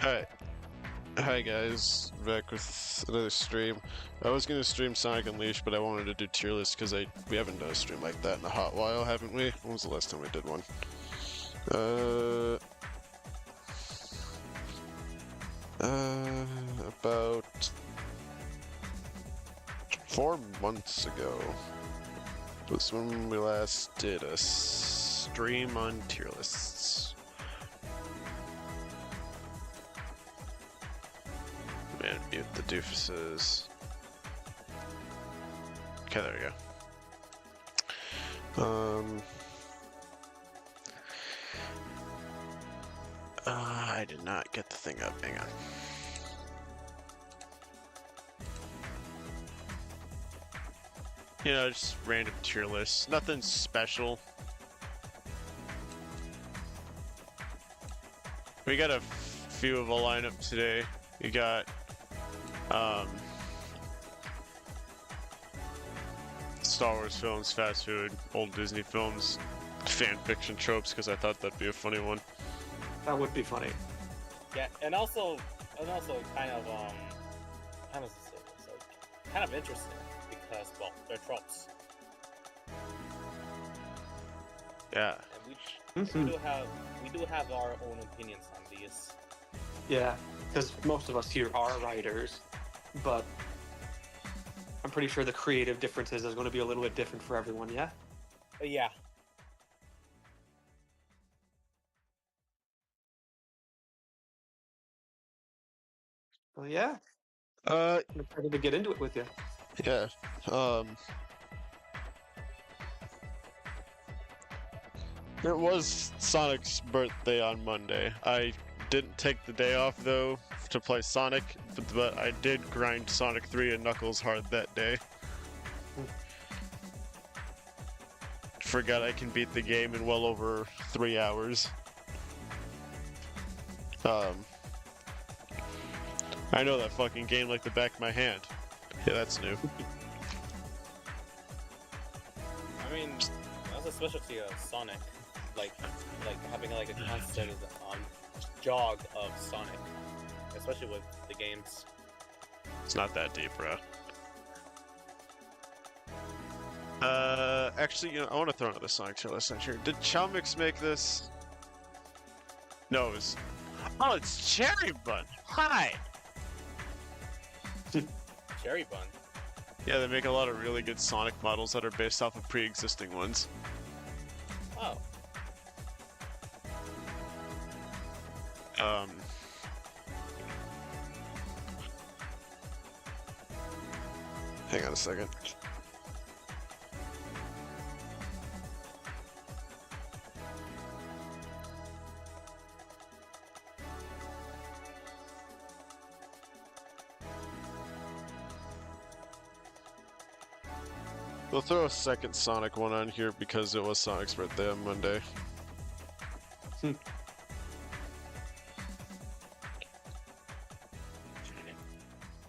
Alright, hi guys, back with another stream. I was gonna stream Sonic Unleashed, but I wanted to do tier list because we haven't done a stream like that in a hot while, haven't we? When was the last time we did one? About 4 months ago was when we last did a stream on tier lists. Man, mute the doofuses. Okay, there we go. I did not get the thing up. Hang on. You know, just random tier lists. Nothing special. We got a few of a lineup today. We got Star Wars films, fast food, old Disney films, fan fiction tropes, because I thought that'd be a funny one. That would be funny. Yeah, and also kind of kind of interesting because they're tropes. Yeah. And we do have our own opinions on these. Yeah, because most of us here are writers, but I'm pretty sure the creative differences is going to be a little bit different for everyone. Yeah. But yeah. Well, yeah. I'm excited to get into it with you. Yeah. It was Sonic's birthday on Monday. I didn't take the day off though to play Sonic, but I did grind Sonic 3 and Knuckles hard that day. Forgot I can beat the game in well over 3 hours. I know that fucking game like the back of my hand. Yeah, that's new. I mean, that's a specialty of Sonic, like having like a constant jog of Sonic, especially with the games. It's not that deep, bro. Actually, you know, I want to throw another Sonic tier list in here. Did Chowmix make this? No, it was... Oh, it's Cherry Bun! Hi! Cherry Bun. Yeah, they make a lot of really good Sonic models that are based off of pre-existing ones. Oh. Hang on a second. We'll throw a second Sonic one on here because it was Sonic's birthday on Monday.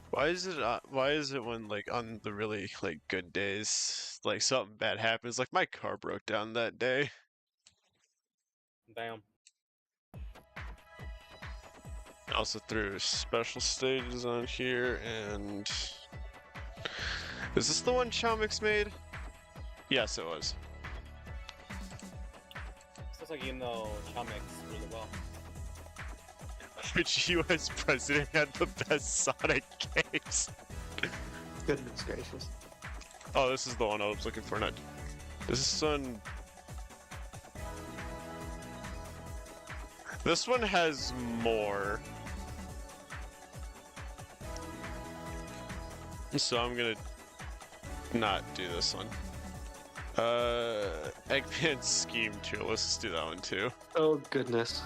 Why is it when like on the really like good days, like something bad happens, like my car broke down that day. Damn. Also threw special stages on here, and is this the one Chowmix made? Yes, it was. Sounds like you know Chowmix really well. Which US president had the best Sonic games? Goodness gracious. Oh, this is the one I was looking for. Not this one. This one has more. So I'm gonna not do this one. Eggman Scheme tier. Let's do that one too. Oh goodness.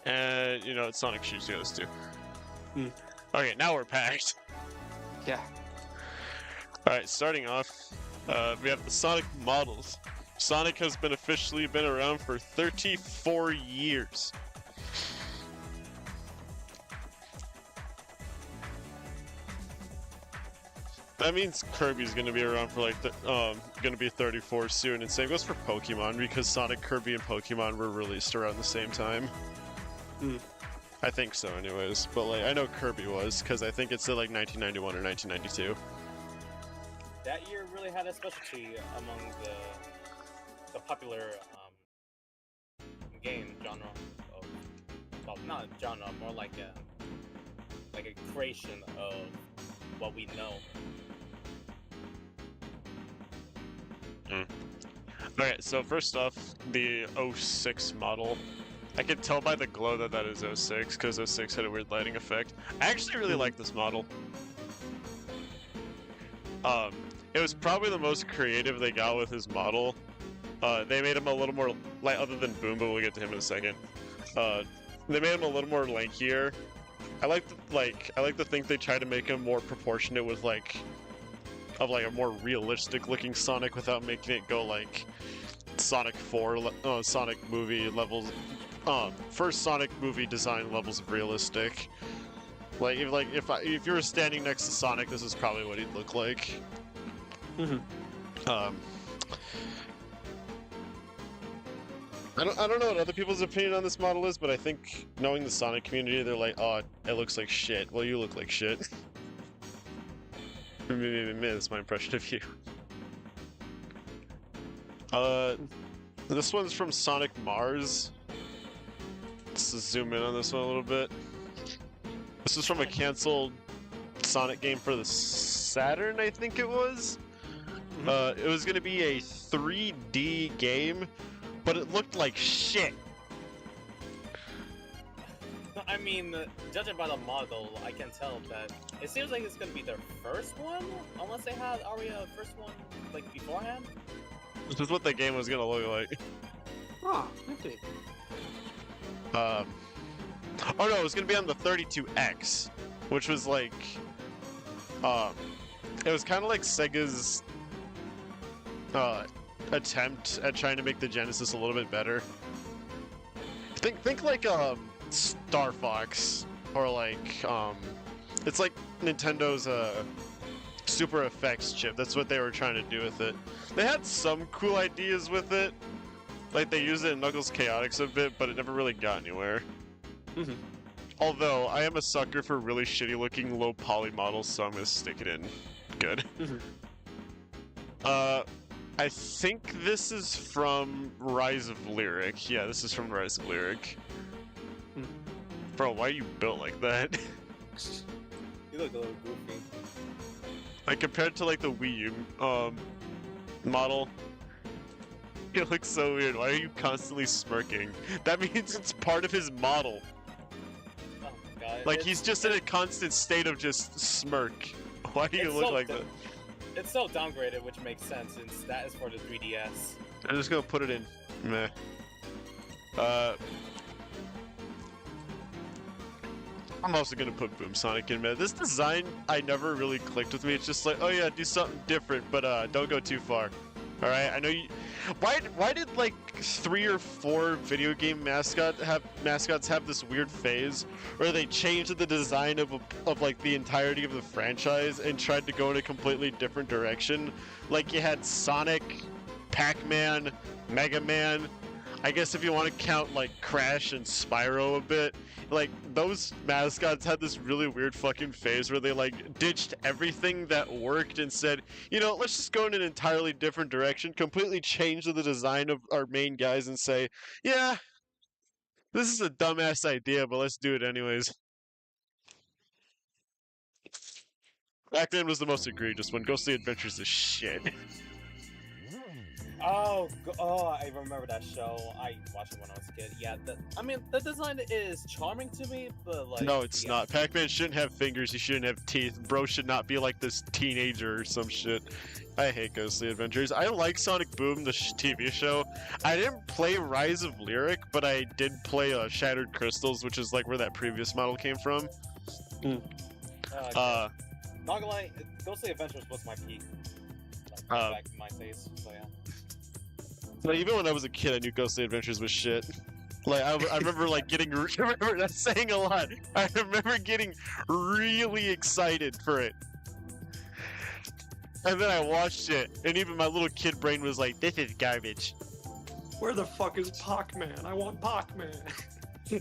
And you know what, Sonic Shoes goes too. Okay, now we're packed. Yeah. Alright, starting off, we have the Sonic models. Sonic has been officially been around for 34 years. That means Kirby's gonna be around for like gonna be 34 soon, and same goes for Pokemon because Sonic, Kirby, and Pokemon were released around the same time. Hmm. I think so, anyways. But like, I know Kirby was because I think it's like 1991 or 1992. That year really had a specialty among the popular game genre of, well, not genre, more like a creation of what we know. Alright, so first off, the 06 model. I can tell by the glow that is 06, because 06 had a weird lighting effect. I actually really like this model. It was probably the most creative they got with his model. They made him a little more, like, other than Boom, but we'll get to him in a second. They made him a little more lankier. I like to think they tried to make him more proportionate with a more realistic looking Sonic without making it go like Sonic 4 Sonic movie levels, first Sonic movie design levels of realistic. Like if you were standing next to Sonic, this is probably what he'd look like. Mhm. I don't know what other people's opinion on this model is, but I think knowing the Sonic community, they're like, oh, it looks like shit. Well, you look like shit. That's my impression of you. This one's from Sonic Mars. Let's just zoom in on this one a little bit. This is from a canceled Sonic game for the Saturn, I think it was. It was gonna be a 3D game, but it looked like shit. I mean, judging by the model, I can tell that it seems like it's gonna be their first one, unless they had already a first one like beforehand. This is what the game was gonna look like. Ah, okay. Oh no, it was gonna be on the 32X, which was like, it was kind of like Sega's attempt at trying to make the Genesis a little bit better. Think like Star Fox, or like it's like Nintendo's Super Effects chip. That's what they were trying to do with it. They had some cool ideas with it, like they used it in Knuckles Chaotix a bit, but it never really got anywhere. Mhm. Although I am a sucker for really shitty looking low poly models, so I'm gonna stick it in. Good. Mhm. I think this is from Rise of Lyric. Yeah, this is from Rise of Lyric. Bro, why are you built like that? You look a little goofy. Like compared to like the Wii U model, it looks so weird. Why are you constantly smirking? That means it's part of his model. Oh my god. Like he's just in a constant state of just smirk. Why do you It's look so like dumb. that? It's so downgraded, which makes sense since that is for the 3DS. I'm just gonna put it in meh. I'm also gonna put Boom Sonic in meh. This design I never really clicked with me. It's just like, oh yeah, do something different, but don't go too far. All right, I know you. Why did like 3 or 4 video game mascots have this weird phase where they changed the design of like the entirety of the franchise and tried to go in a completely different direction? Like you had Sonic, Pac-Man, Mega Man. I guess if you want to count like Crash and Spyro a bit, like those mascots had this really weird fucking phase where they like ditched everything that worked and said, you know, let's just go in an entirely different direction, completely change the design of our main guys and say, yeah, this is a dumbass idea, but let's do it anyways. Back then was the most egregious one. Ghostly Adventures is shit. Oh, I remember that show. I watched it when I was a kid. Yeah, I mean, the design is charming to me, but like... No, it's not. Pac-Man shouldn't have fingers, he shouldn't have teeth. Bro should not be like this teenager or some shit. I hate Ghostly Adventures. I like Sonic Boom, the TV show. I didn't play Rise of Lyric, but I did play Shattered Crystals, which is like where that previous model came from. Not gonna lie, Ghostly Adventures was my peak. Like, back in my days, so yeah. Like, even when I was a kid, I knew Ghostly Adventures was shit. Like, I remember, like, getting... Remember, that's saying a lot. I remember getting really excited for it. And then I watched it, and even my little kid brain was like, this is garbage. Where the fuck is Pac-Man? I want Pac-Man.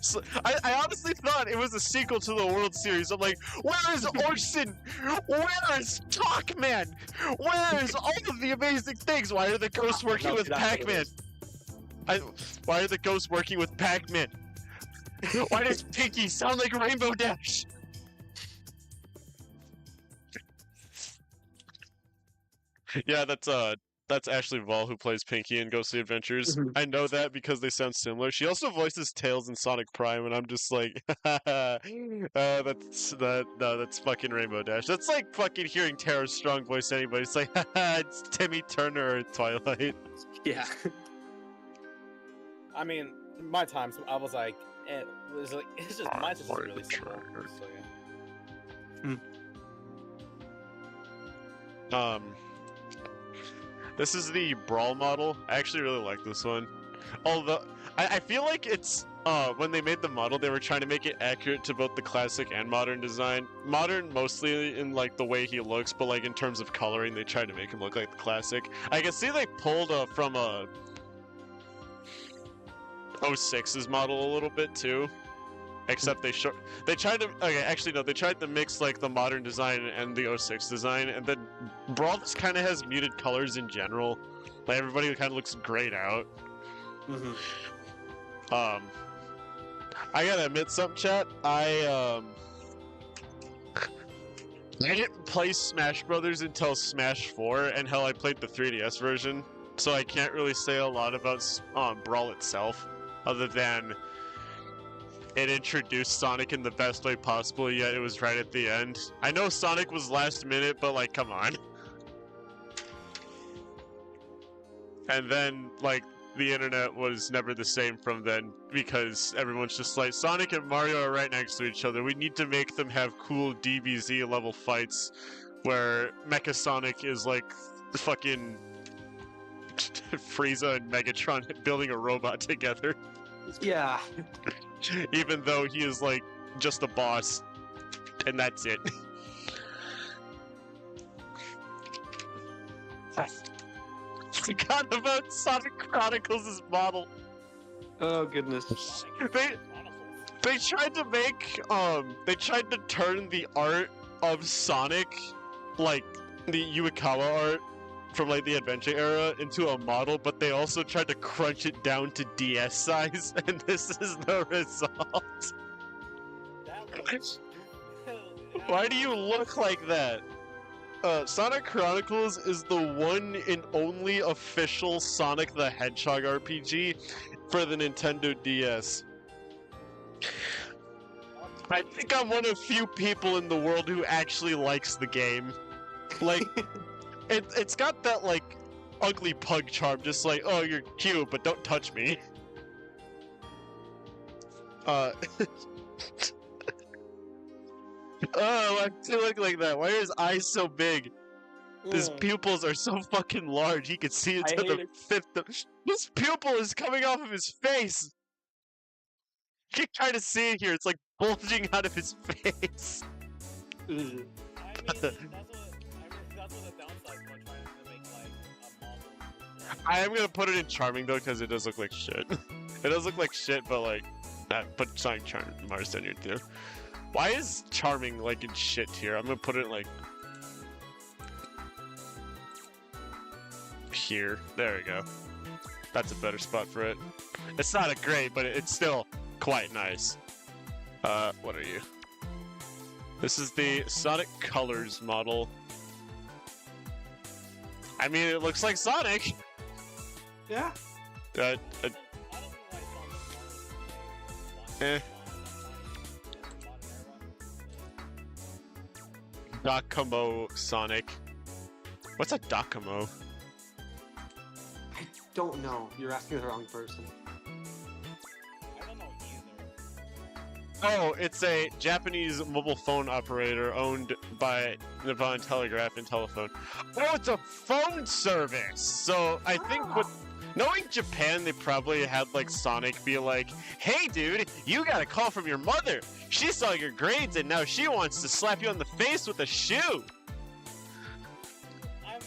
So, I honestly thought it was a sequel to the World Series. I'm like, where is Orson? Where is Talkman? Where is all of the amazing things? Why are the ghosts working No, with that's what it Pac-Man? is. Why are the ghosts working with Pac-Man? Why does Pinky sound like Rainbow Dash? Yeah, that's Ashley Vall who plays Pinky in Ghostly Adventures. Mhm. I know that because they sound similar. She also voices Tails in Sonic Prime, and I'm just like, that's fucking Rainbow Dash. That's like fucking hearing Tara Strong voice anybody. It's like, it's Timmy Turner or Twilight. Yeah. I mean, my times I was like, it's just mine's just really simple. So yeah. This is the Brawl model. I actually really like this one. Although, I feel like it's, when they made the model, they were trying to make it accurate to both the classic and modern design. Modern mostly in, like, the way he looks, but, like, in terms of coloring, they tried to make him look like the classic. I can see they pulled, from, 06's model a little bit, too. Except they tried to, okay, actually no, they tried to mix like the modern design and the 06 design, and then Brawl just kind of has muted colors in general. Like everybody kind of looks grayed out. Mm-hmm. I gotta admit something, chat. I didn't play Smash Brothers until Smash 4, and hell, I played the 3DS version, so I can't really say a lot about Brawl itself, other than it introduced Sonic in the best way possible, yet it was right at the end. I know Sonic was last minute, but like, come on. And then, like, the internet was never the same from then, because everyone's just like, Sonic and Mario are right next to each other. We need to make them have cool DBZ level fights, where Mecha Sonic is like fucking Frieza and Megatron building a robot together. Yeah. Even though he is like just a boss, and that's it. I forgot about Sonic Chronicles' model. Oh goodness. They tried to make they tried to turn the art of Sonic, like the Yuikawa art from like the adventure era, into a model, but they also tried to crunch it down to DS size, and this is the result. Why do you look like that? Sonic Chronicles is the one and only official Sonic the Hedgehog RPG for the Nintendo DS. I think I'm one of few people in the world who actually likes the game. Like, it's got that, like, ugly pug charm, just like, oh, you're cute, but don't touch me. Oh, why does he look like that? Why are his eyes so big? His pupils are so fucking large, he could see into the fifth of... His pupil is coming off of his face! You can kind of see it here, it's like bulging out of his face. I mean, that's what the downside for trying to make like a model. I am gonna put it in Charming though, because it does look like shit. It does look like shit, but like, put Sonic Charming Mars down here too. Why is Charming like in shit tier? I'm gonna put it like here. There we go. That's a better spot for it. It's not a great, but it's still quite nice. What are you? This is the Sonic Colors model. I mean, it looks like Sonic. Yeah. Eh. Docomo Sonic. What's a Docomo? I don't know. You're asking the wrong person. I don't know either. Oh, it's a Japanese mobile phone operator owned by Nippon Telegraph and Telephone. Oh, it's a phone service! So, I think with... Knowing Japan, they probably had, like, Sonic be like, hey, dude, you got a call from your mother! She saw your grades and now she wants to slap you on the face with a shoe! Oh my god.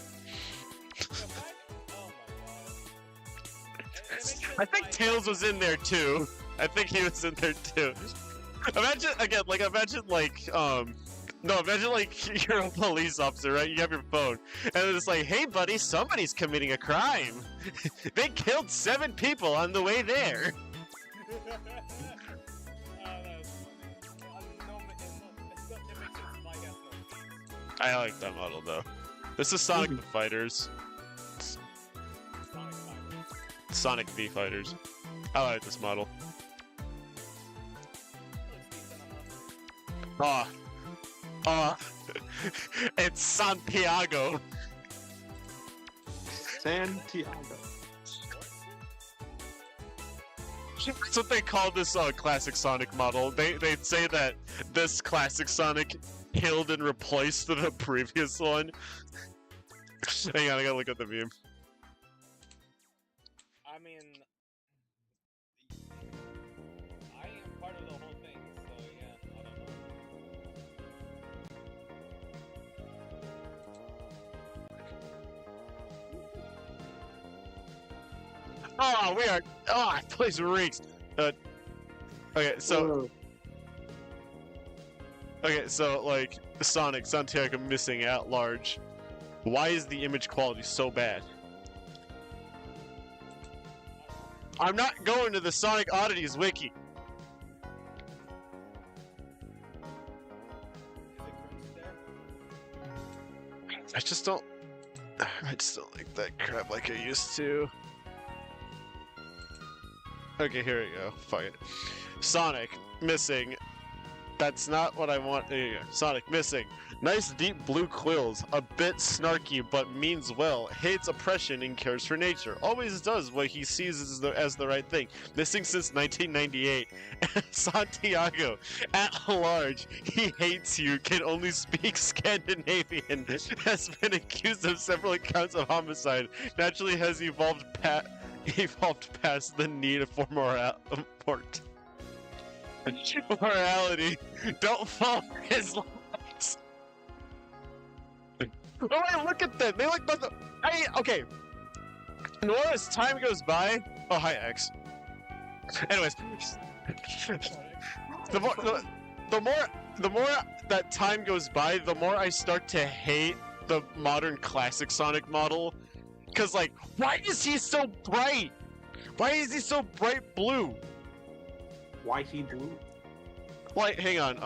I think Tails was in there, too. I think he was in there too. Imagine again, like imagine like no, imagine like you're a police officer, right? You have your phone, and it's like, hey buddy, somebody's committing a crime. They killed 7 people on the way there. I like that model though. This is Sonic the Fighters. Sonic V Fighters. I like this model. It's Santiago. Santiago. That's what they call this classic Sonic model. They'd say that this classic Sonic killed and replaced the previous one. Hang on, I gotta look at the meme. I mean, I am part of the whole thing, so yeah, I don't know. Oh, we are. Oh, this place reeks. Okay, so. Okay, so like Sonic, Santiago missing at large. Why is the image quality so bad? I'm not going to the Sonic Oddities wiki. Is it cringe there? I just don't like that crap like I used to. Okay, here we go. Fuck it. Sonic missing. That's not what I want. There you go. Sonic missing. Nice deep blue quills. A bit snarky, but means well. Hates oppression and cares for nature. Always does what he sees as the right thing. Missing since 1998. Santiago, at large, he hates you. Can only speak Scandinavian. Has been accused of several counts of homicide. Naturally has evolved past the need for morality. Don't follow his lies. Oh, wait, look at them. They look like the. Okay. The more as time goes by. Oh, hi, X. Anyways, the more that time goes by, the more I start to hate the modern classic Sonic model. Cause like, why is he so bright? Why is he so bright blue? Why he blue? Like, hang on,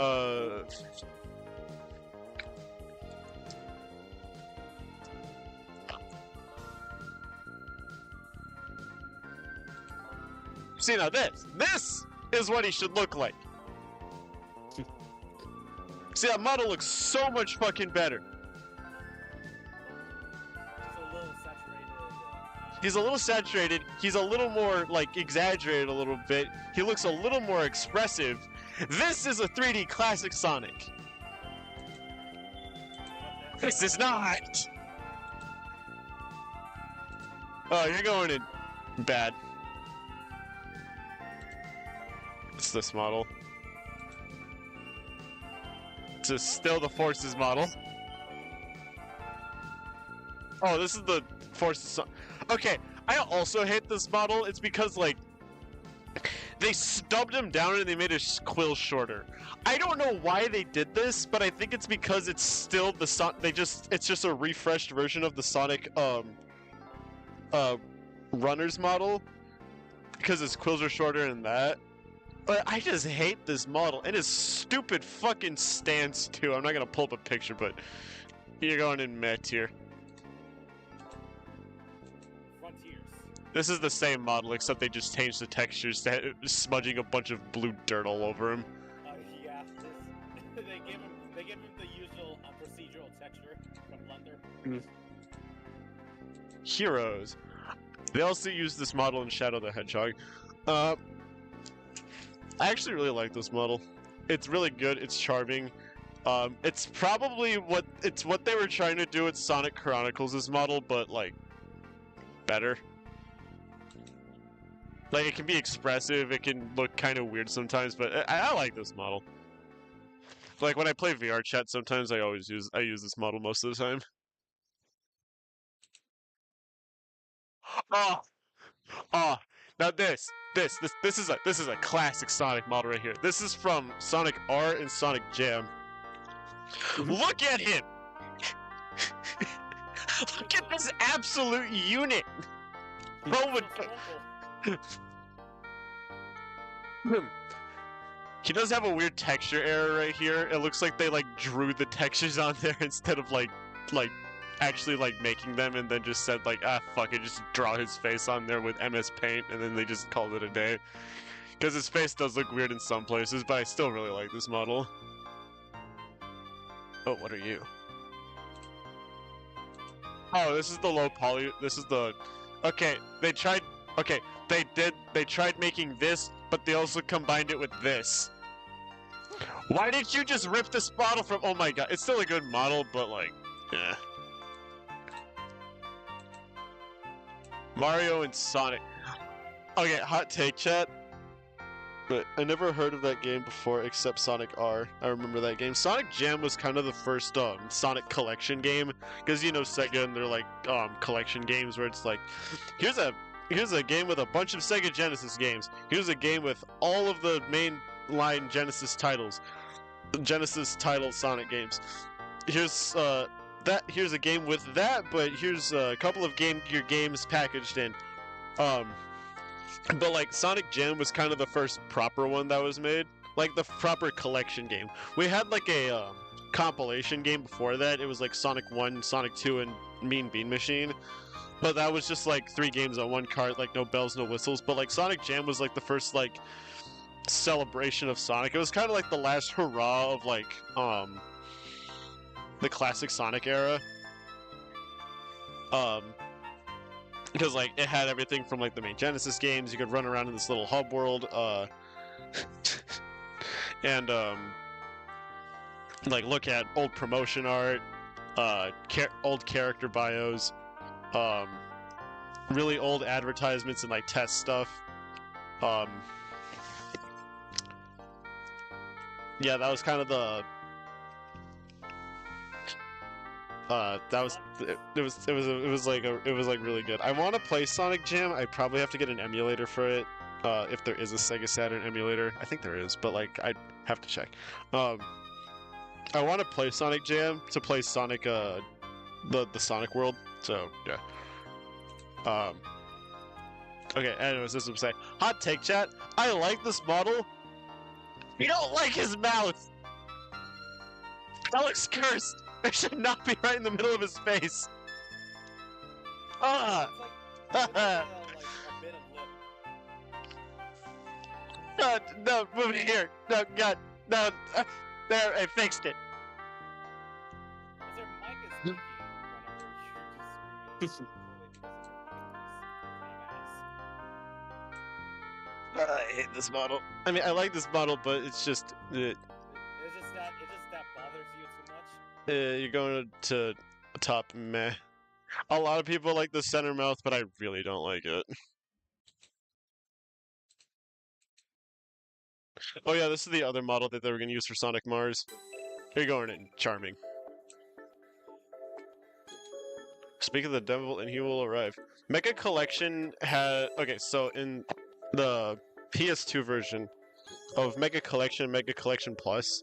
see now this is what he should look like. See, that model looks so much fucking better. He's a little saturated. He's a little more, like, exaggerated a little bit. He looks a little more expressive. This is a 3D classic Sonic. This is not! Oh, you're going in bad. It's this model. This is still the Forces model. Oh, this is the Forces. Okay, I also hate this model. It's because, like, they stubbed him down and they made his quill shorter. I don't know why they did this, but I think it's because it's still the it's just a refreshed version of the Sonic runners model because his quills are shorter than that. But I just hate this model and his stupid fucking stance too. I'm not gonna pull up a picture, but you're going in meh tier. This is the same model, except they just changed the textures to smudging a bunch of blue dirt all over him. Yeah, they give him the usual procedural texture from Blender. Heroes. They also use this model in Shadow the Hedgehog. I actually really like this model. It's really good. It's charming. It's probably what they were trying to do with Sonic Chronicles' model, but like better. Like, it can be expressive, it can look kind of weird sometimes, but I like this model. Like, when I play VR chat, sometimes I use this model most of the time. Oh! Oh! Now this This is a classic Sonic model right here. This is from Sonic R and Sonic Jam. Look at him! Look at this absolute unit! Bro would... He does have a weird texture error right here. It looks like they like drew the textures on there instead of like actually like making them, and then just said like, ah fuck it, just draw his face on there with MS Paint, and then they just called it a day. Because his face does look weird in some places, but I still really like this model. Oh, what are you? Oh, this is the low poly. This is the. Okay, they tried. Okay, they tried making this, but they also combined it with this. Why did you just rip this model from? Oh my god, it's still a good model, but like, yeah. Mario and Sonic. Okay, hot take, chat. But I never heard of that game before except Sonic R. I remember that game. Sonic Jam was kind of the first Sonic collection game, because you know Sega and they're like collection games where it's like, here's a game with a bunch of Sega Genesis games. Here's a game with all of the main line Genesis titles, Genesis title Sonic games. Here's here's a game with that, but here's a couple of Game Gear games packaged in. But like Sonic Jam was kind of the first proper one that was made, like the proper collection game. We had like a compilation game before that. It was like Sonic 1, Sonic 2, and Mean Bean Machine. But that was just like 3 games on one cart, like no bells, no whistles. But like Sonic Jam was like the first like celebration of Sonic. It was kind of like the last hurrah of like the classic Sonic era. Because like it had everything from like the main Genesis games. You could run around in this little hub world, and like look at old promotion art, old character bios, really old advertisements and like test stuff. Yeah, that was kind of the. It was like really good. I want to play Sonic Jam. I probably have to get an emulator for it, if there is a Sega Saturn emulator. I think there is, but like I'd have to check. I want to play Sonic Jam to play Sonic the Sonic World. So yeah. Okay. Anyways, this is what I'm saying. Hot take, chat. I like this model. You don't like his mouth. That looks cursed. It should not be right in the middle of his face. Ah! It's like a bit of lip. No, move it here. No, God, no. There, I fixed it. Their mic is squeaky whenever you're just screaming. I hate this model. I mean, I like this model, but it's just. It's just that bothers you too much. You're going to top meh. A lot of people like the center mouth, but I really don't like it. Oh yeah, this is the other model that they were going to use for Sonic Mars. Here you go, in Charming. Speak of the devil and he will arrive. Mega Collection had... Okay, so in the PS2 version of Mega Collection Plus,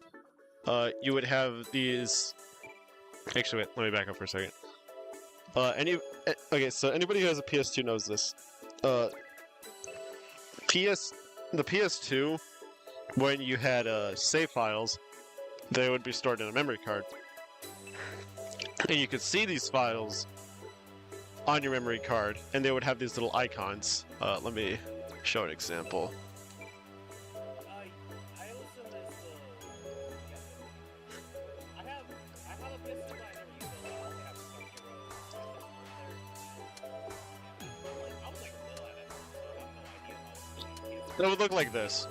you would have these... Actually, wait, let me back up for a second. Okay, so anybody who has a PS2 knows this. The PS2, when you had save files, they would be stored in a memory card. And you could see these files on your memory card, and they would have these little icons. Let me show an example. I also miss I have a PS2 but I never use it. I only have Sony Road. I was like little at it, so I have no idea how to It would look like this.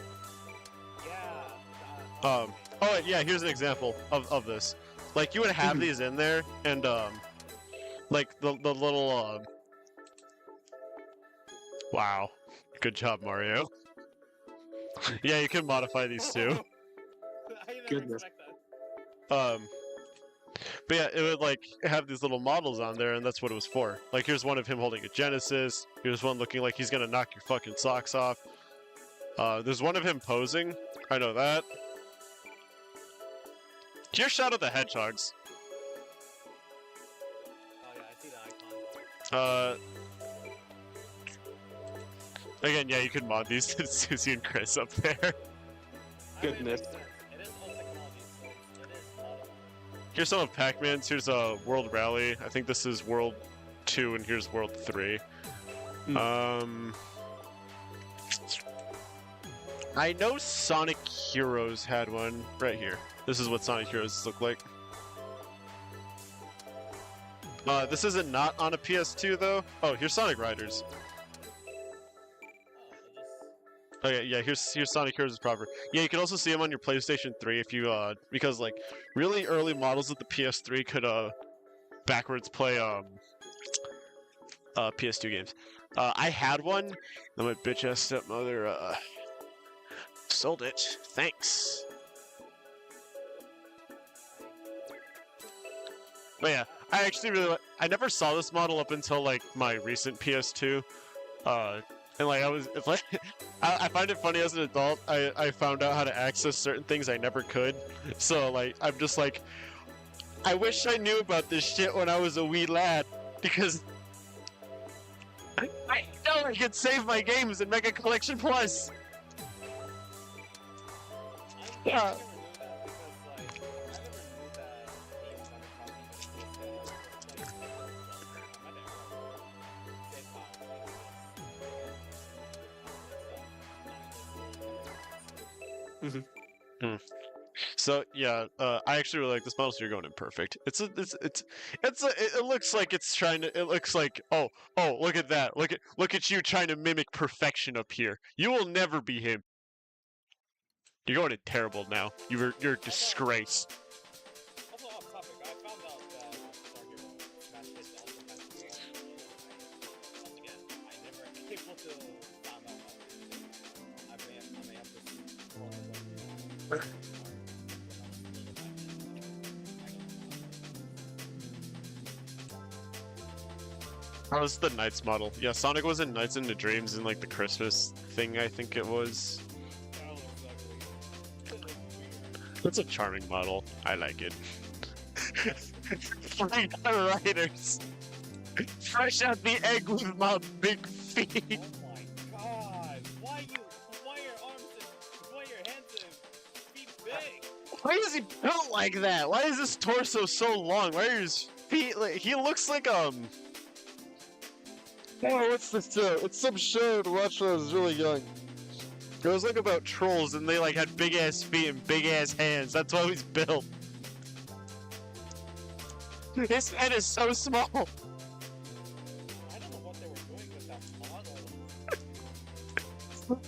Yeah. Oh yeah, here's an example of this. Like, you would have these in there, and like the little wow, good job, Mario. Yeah, you can modify these too. I didn't Goodness. expect that. But yeah, it would like have these little models on there, and that's what it was for. Like, here's one of him holding a Genesis. Here's one looking like he's gonna knock your fucking socks off. There's one of him posing. I know that. Here's Shadow the Hedgehogs. Oh yeah, I see the icon. Again, yeah, you can mod these. It's Susie and Chris up there. I mean, it Goodness. makes sense. It is old technology, so it is modern. Here's some of Pac-Man's. Here's World Rally. I think this is World 2, and here's World 3. I know Sonic Heroes had one right here. This is what Sonic Heroes look like. This isn't not on a PS2 though. Oh, here's Sonic Riders. Oh yeah, here's Sonic Heroes proper. Yeah, you can also see them on your PlayStation 3 if you because like really early models of the PS3 could backwards play PS2 games. I had one, and my bitch ass stepmother sold it. Thanks. But yeah, I actually really I never saw this model up until like my recent PS2. And like it's like I find it funny as an adult. I found out how to access certain things I never could. So like I'm just like, I wish I knew about this shit when I was a wee lad, because I know I could save my games in Mega Collection Plus. Yeah. So yeah, I actually really like this model. So you're going imperfect. It looks like it's trying to. It looks like oh look at that. Look at you trying to mimic perfection up here. You will never be him. You're going in terrible now. You're a disgrace. Also off topic, I found out that Star Hero Smash Hit also has the game. Once again, I never able to find out. I may have to scroll the That was the Knights model. Yeah, Sonic was in Knights into Dreams in like the Christmas thing, I think it was. That's a charming model. I like it. Flying Riders. Fresh out the egg with my big feet. Oh my god! Why your arms why your hands and feet big? Why is he built like that? Why is his torso so long? Why are his feet like he looks like Oh, what's this It's some show to watch when I was really young. It was like about trolls and they like had big ass feet and big ass hands. That's why he's built. His head is so small. I don't know what they were doing with that model.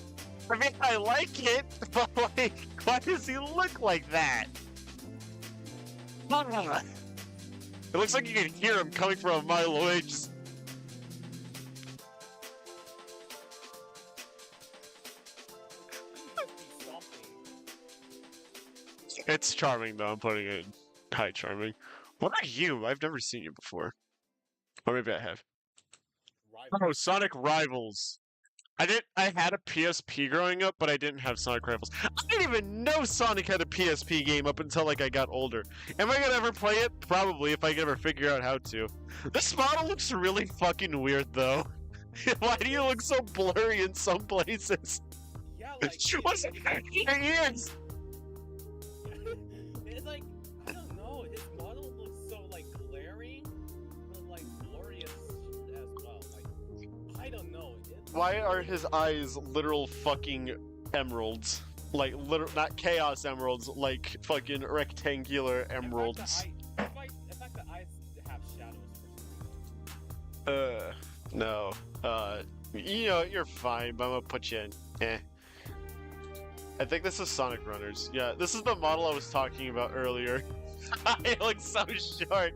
I mean, I like it, but like, why does he look like that? It looks like you can hear him coming from a mile away. Just... It's charming though. I'm putting it high charming. What are you? I've never seen you before. Or maybe I have. Oh, Sonic Rivals. I had a PSP growing up, but I didn't have Sonic Rivals. I didn't even know Sonic had a PSP game up until like I got older. Am I gonna ever play it? Probably, if I can ever figure out how to. This model looks really fucking weird though. Why do you look so blurry in some places? Yeah, like What's it? Your ears! it's like I don't know. His model looks so like glaring, but like glorious as well. Like I don't know. Why are his eyes literal fucking emeralds? Like literal, not chaos emeralds, like fucking rectangular emeralds. In fact, the eyes have shadows. No. You know, you're fine, but I'm gonna put you in. I think this is Sonic Runners. Yeah, this is the model I was talking about earlier. It looks so short.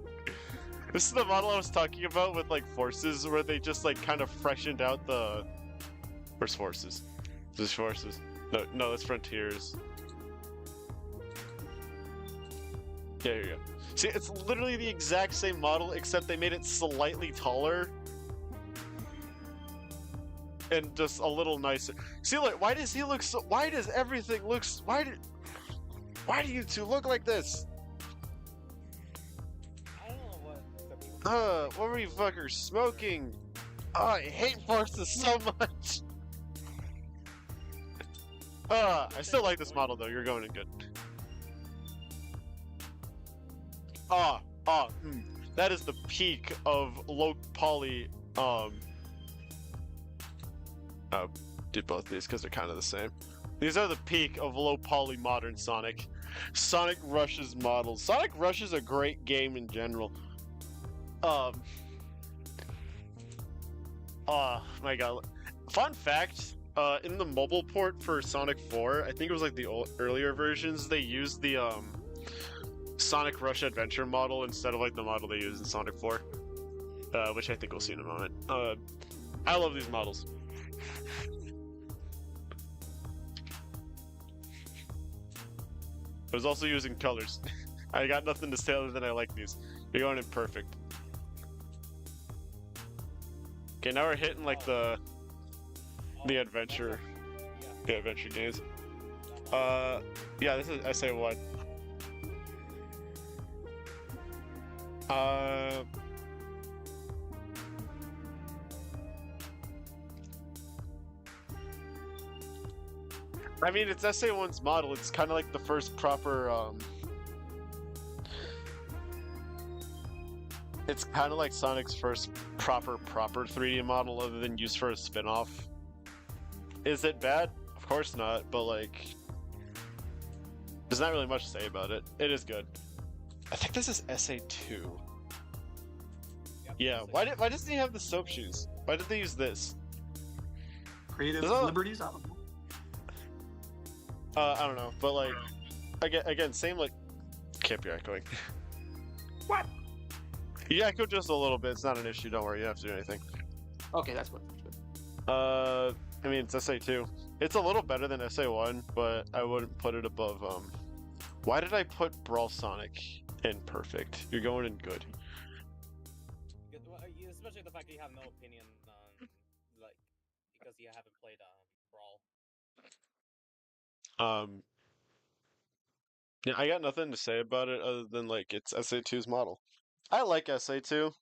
This is the model I was talking about with like Forces, where they just like kind of freshened out the. Where's Forces? This Forces. No, that's Frontiers. Yeah, here you go. See, it's literally the exact same model, except they made it slightly taller. and just a little nicer. See, like, why does he look so? Why does everything look? Why do you two look like this? I don't know what the people. What were you fuckers smoking? Oh, I hate Forza so much. I still like this model though. You're going in good. That is the peak of low poly. Did both these because they're kind of the same. These are the peak of low poly modern Sonic. Sonic Rush's models. Sonic Rush is a great game in general. My god. Fun fact, in the mobile port for Sonic 4, I think it was like the earlier versions, they used the Sonic Rush Adventure model instead of like the model they used in Sonic 4. Which I think we'll see in a moment. I love these models. I was also using colors. I got nothing to say other than I like these. You're going in perfect. Okay, now we're hitting like the adventure, the adventure games. Yeah, this is SA1. I mean, it's SA1's model. It's kind of like the first proper, it's kind of like Sonic's first proper 3D model other than used for a spin-off. Is it bad? Of course not, but like, there's not really much to say about it. It is good. I think this is SA2. Yep, Yeah, why doesn't he have the soap shoes? Why did they use this? Creative There's a- liberties. I don't know. I don't know, but like, again, same like, can't be echoing. What? You echo just a little bit. It's not an issue. Don't worry. You don't have to do anything. Okay, that's what. I mean, it's SA2. It's a little better than SA1, but I wouldn't put it above. Why did I put Brawl Sonic in perfect? You're going in good. Especially the fact that you have no opinion on, like, because you haven't played Brawl. Yeah, I got nothing to say about it other than like it's SA2's model. I like SA2,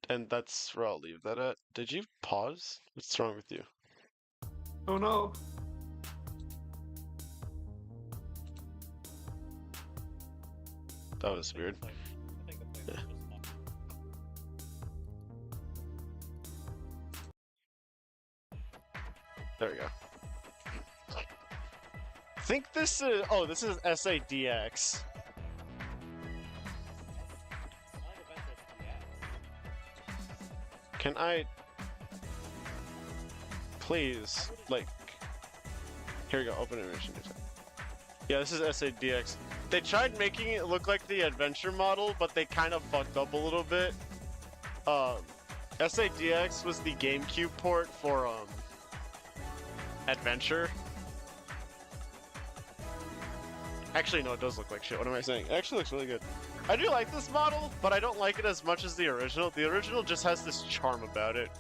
and that's where I'll leave that at. Did you pause? What's wrong with you? Oh no. That was weird. I think the place is just fucked. There we go. I think this is. Oh, this is SADX. Sonic Adventures DX. Can I please, like, here we go, open animation. Yeah, this is SADX. They tried making it look like the adventure model, but they kind of fucked up a little bit. SADX was the GameCube port for adventure. Actually, no, it does look like shit. What am I saying? It actually looks really good. I do like this model, but I don't like it as much as the original. The original just has this charm about it.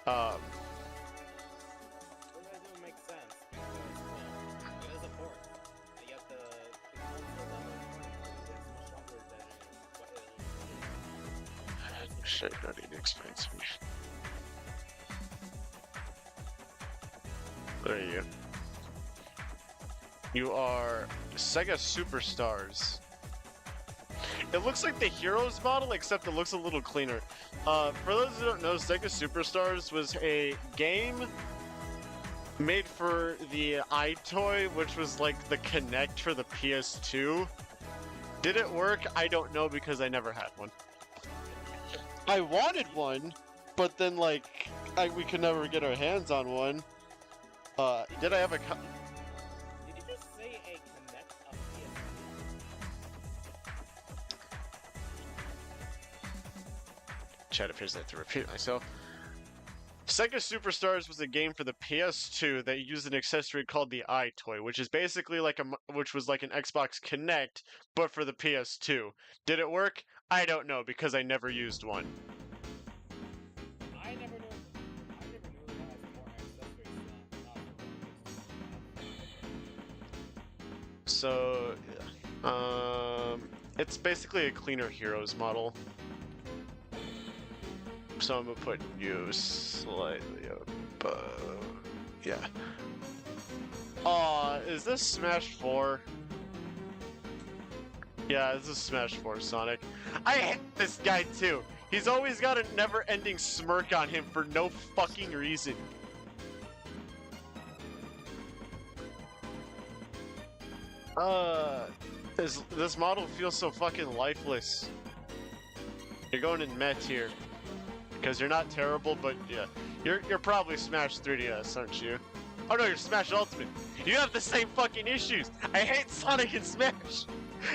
Well, that doesn't make sense because, well, it is a port, and yet the console level is much stronger than what it is. Shit, I need to explain to me. There you go. You are Sega Superstars. It looks like the Heroes model, except it looks a little cleaner. For those who don't know, Sega Superstars was a game made for the iToy, which was like the Kinect for the PS2. Did it work? I don't know because I never had one. I wanted one, but then like we could never get our hands on one. Did I have a? Did you just say a Kinect of PS2? Chat appears I have to repeat myself. Sega Superstars was a game for the PS2 that used an accessory called the iToy, which is basically like which was like an Xbox Kinect, but for the PS2. Did it work? I don't know because I never used one. I never knew. So, yeah. It's basically a cleaner heroes model. So I'm gonna put you slightly above. Yeah. Aw, is this Smash 4? Yeah, this is Smash 4, Sonic. I hate this guy too. He's always got a never-ending smirk on him for no fucking reason. This model feels so fucking lifeless. You're going in meh tier. Because you're not terrible, but yeah. You're probably Smash 3DS, aren't you? Oh no, you're Smash Ultimate. You have the same fucking issues. I hate Sonic and Smash.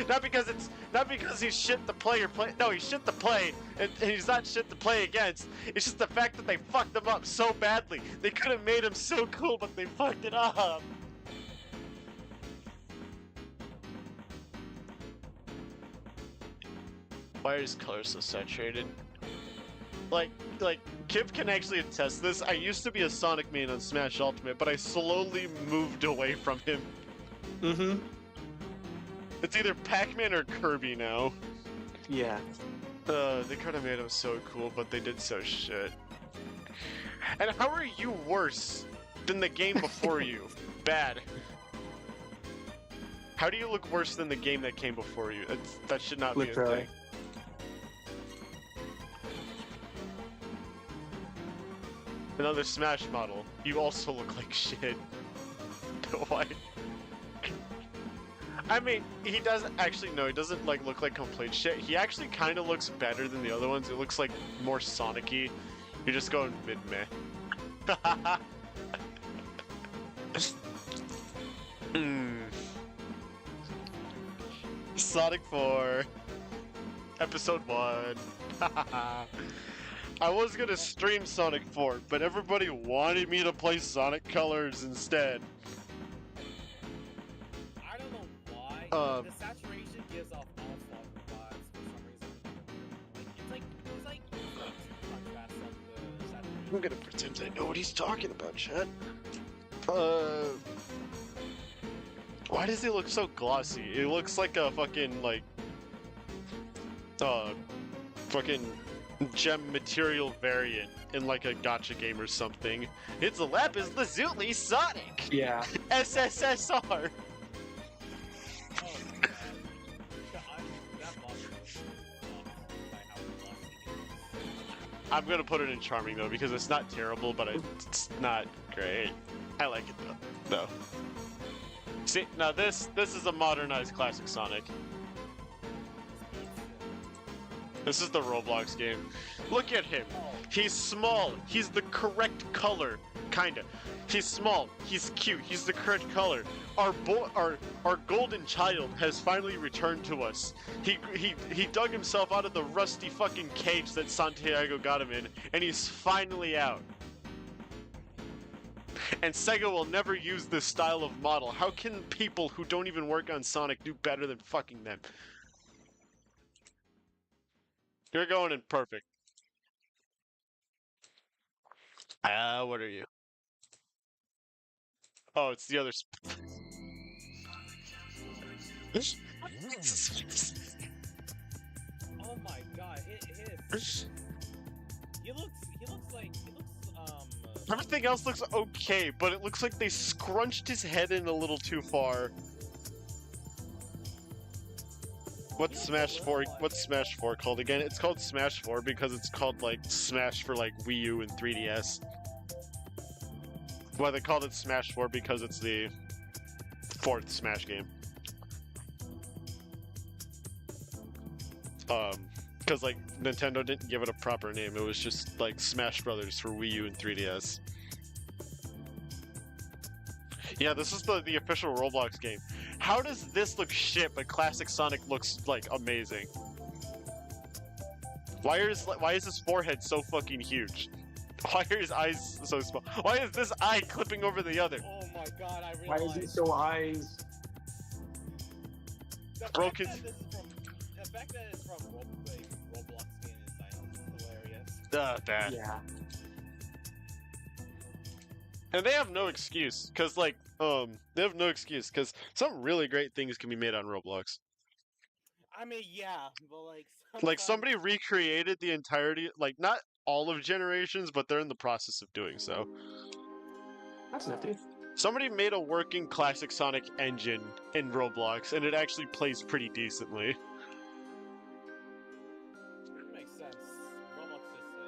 Not because he's shit to play or play. No, he's shit to play, and he's not shit to play against. It's just the fact that they fucked him up so badly. They could have made him so cool, but they fucked it up. Why are his colors so saturated? Like, Kip can actually attest to this. I used to be a Sonic main on Smash Ultimate, but I slowly moved away from him. Mm-hmm. It's either Pac-Man or Kirby now. Yeah. They could have made him so cool, but they did so shit. And how are you worse than the game before you? Bad. How do you look worse than the game that came before you? That should not be a thing. Another Smash model. You also look like shit. Why? I mean, he doesn't actually. No, he doesn't like look like complete shit. He actually kind of looks better than the other ones. It looks like more Sonic-y. You're just going mid-meh. Sonic 4, Episode 1. I was gonna stream Sonic 4, but everybody wanted me to play Sonic Colors instead. I don't know why. The saturation gives off all Sonic vibes for some reason. It's like contrast of the saturation. I'm gonna pretend I know what he's talking about, chat. Why does he look so glossy? It looks like a fucking fucking gem material variant in like a gacha game or something. It's a Lapis Lazuli Sonic! Yeah. SSSR! Oh my god. That monster is by how glossy it is. I'm gonna put it in Charming though, because it's not terrible, but it's not great. I like it though. See, now this is a modernized classic Sonic. This is the Roblox game. Look at him. He's small. He's the correct color, kinda. He's small. He's cute. He's the correct color. Our golden child has finally returned to us. He dug himself out of the rusty fucking cage that Santiago got him in, and he's finally out. And Sega will never use this style of model. How can people who don't even work on Sonic do better than fucking them? You're going in perfect. What are you? Oh, it's the other. Oh my god, he looks Everything else looks okay, but it looks like they scrunched his head in a little too far. What's Smash 4? What's Smash 4 called again? It's called Smash 4 because it's called like Smash for like Wii U and 3DS. Well, they called it Smash 4 because it's the 4th Smash game. Because like Nintendo didn't give it a proper name. It was just like Smash Brothers for Wii U and 3DS. Yeah, this is the official Roblox game. How does this look shit, but classic Sonic looks like amazing? Why is his forehead so fucking huge? Why are his eyes so small? Why is this eye clipping over the other? Oh my god, I Why realized. is it so eyes? Broken. The fact that it's from Roblox game is hilarious. Bad. Yeah. And they have no excuse, cause like, they have no excuse, cause some really great things can be made on Roblox. I mean, yeah, but like Like sometimes- somebody recreated the entirety, like not all of Generations, but they're in the process of doing so. That's nifty. Somebody made a working classic Sonic engine in Roblox, and it actually plays pretty decently. It makes sense. Roblox is an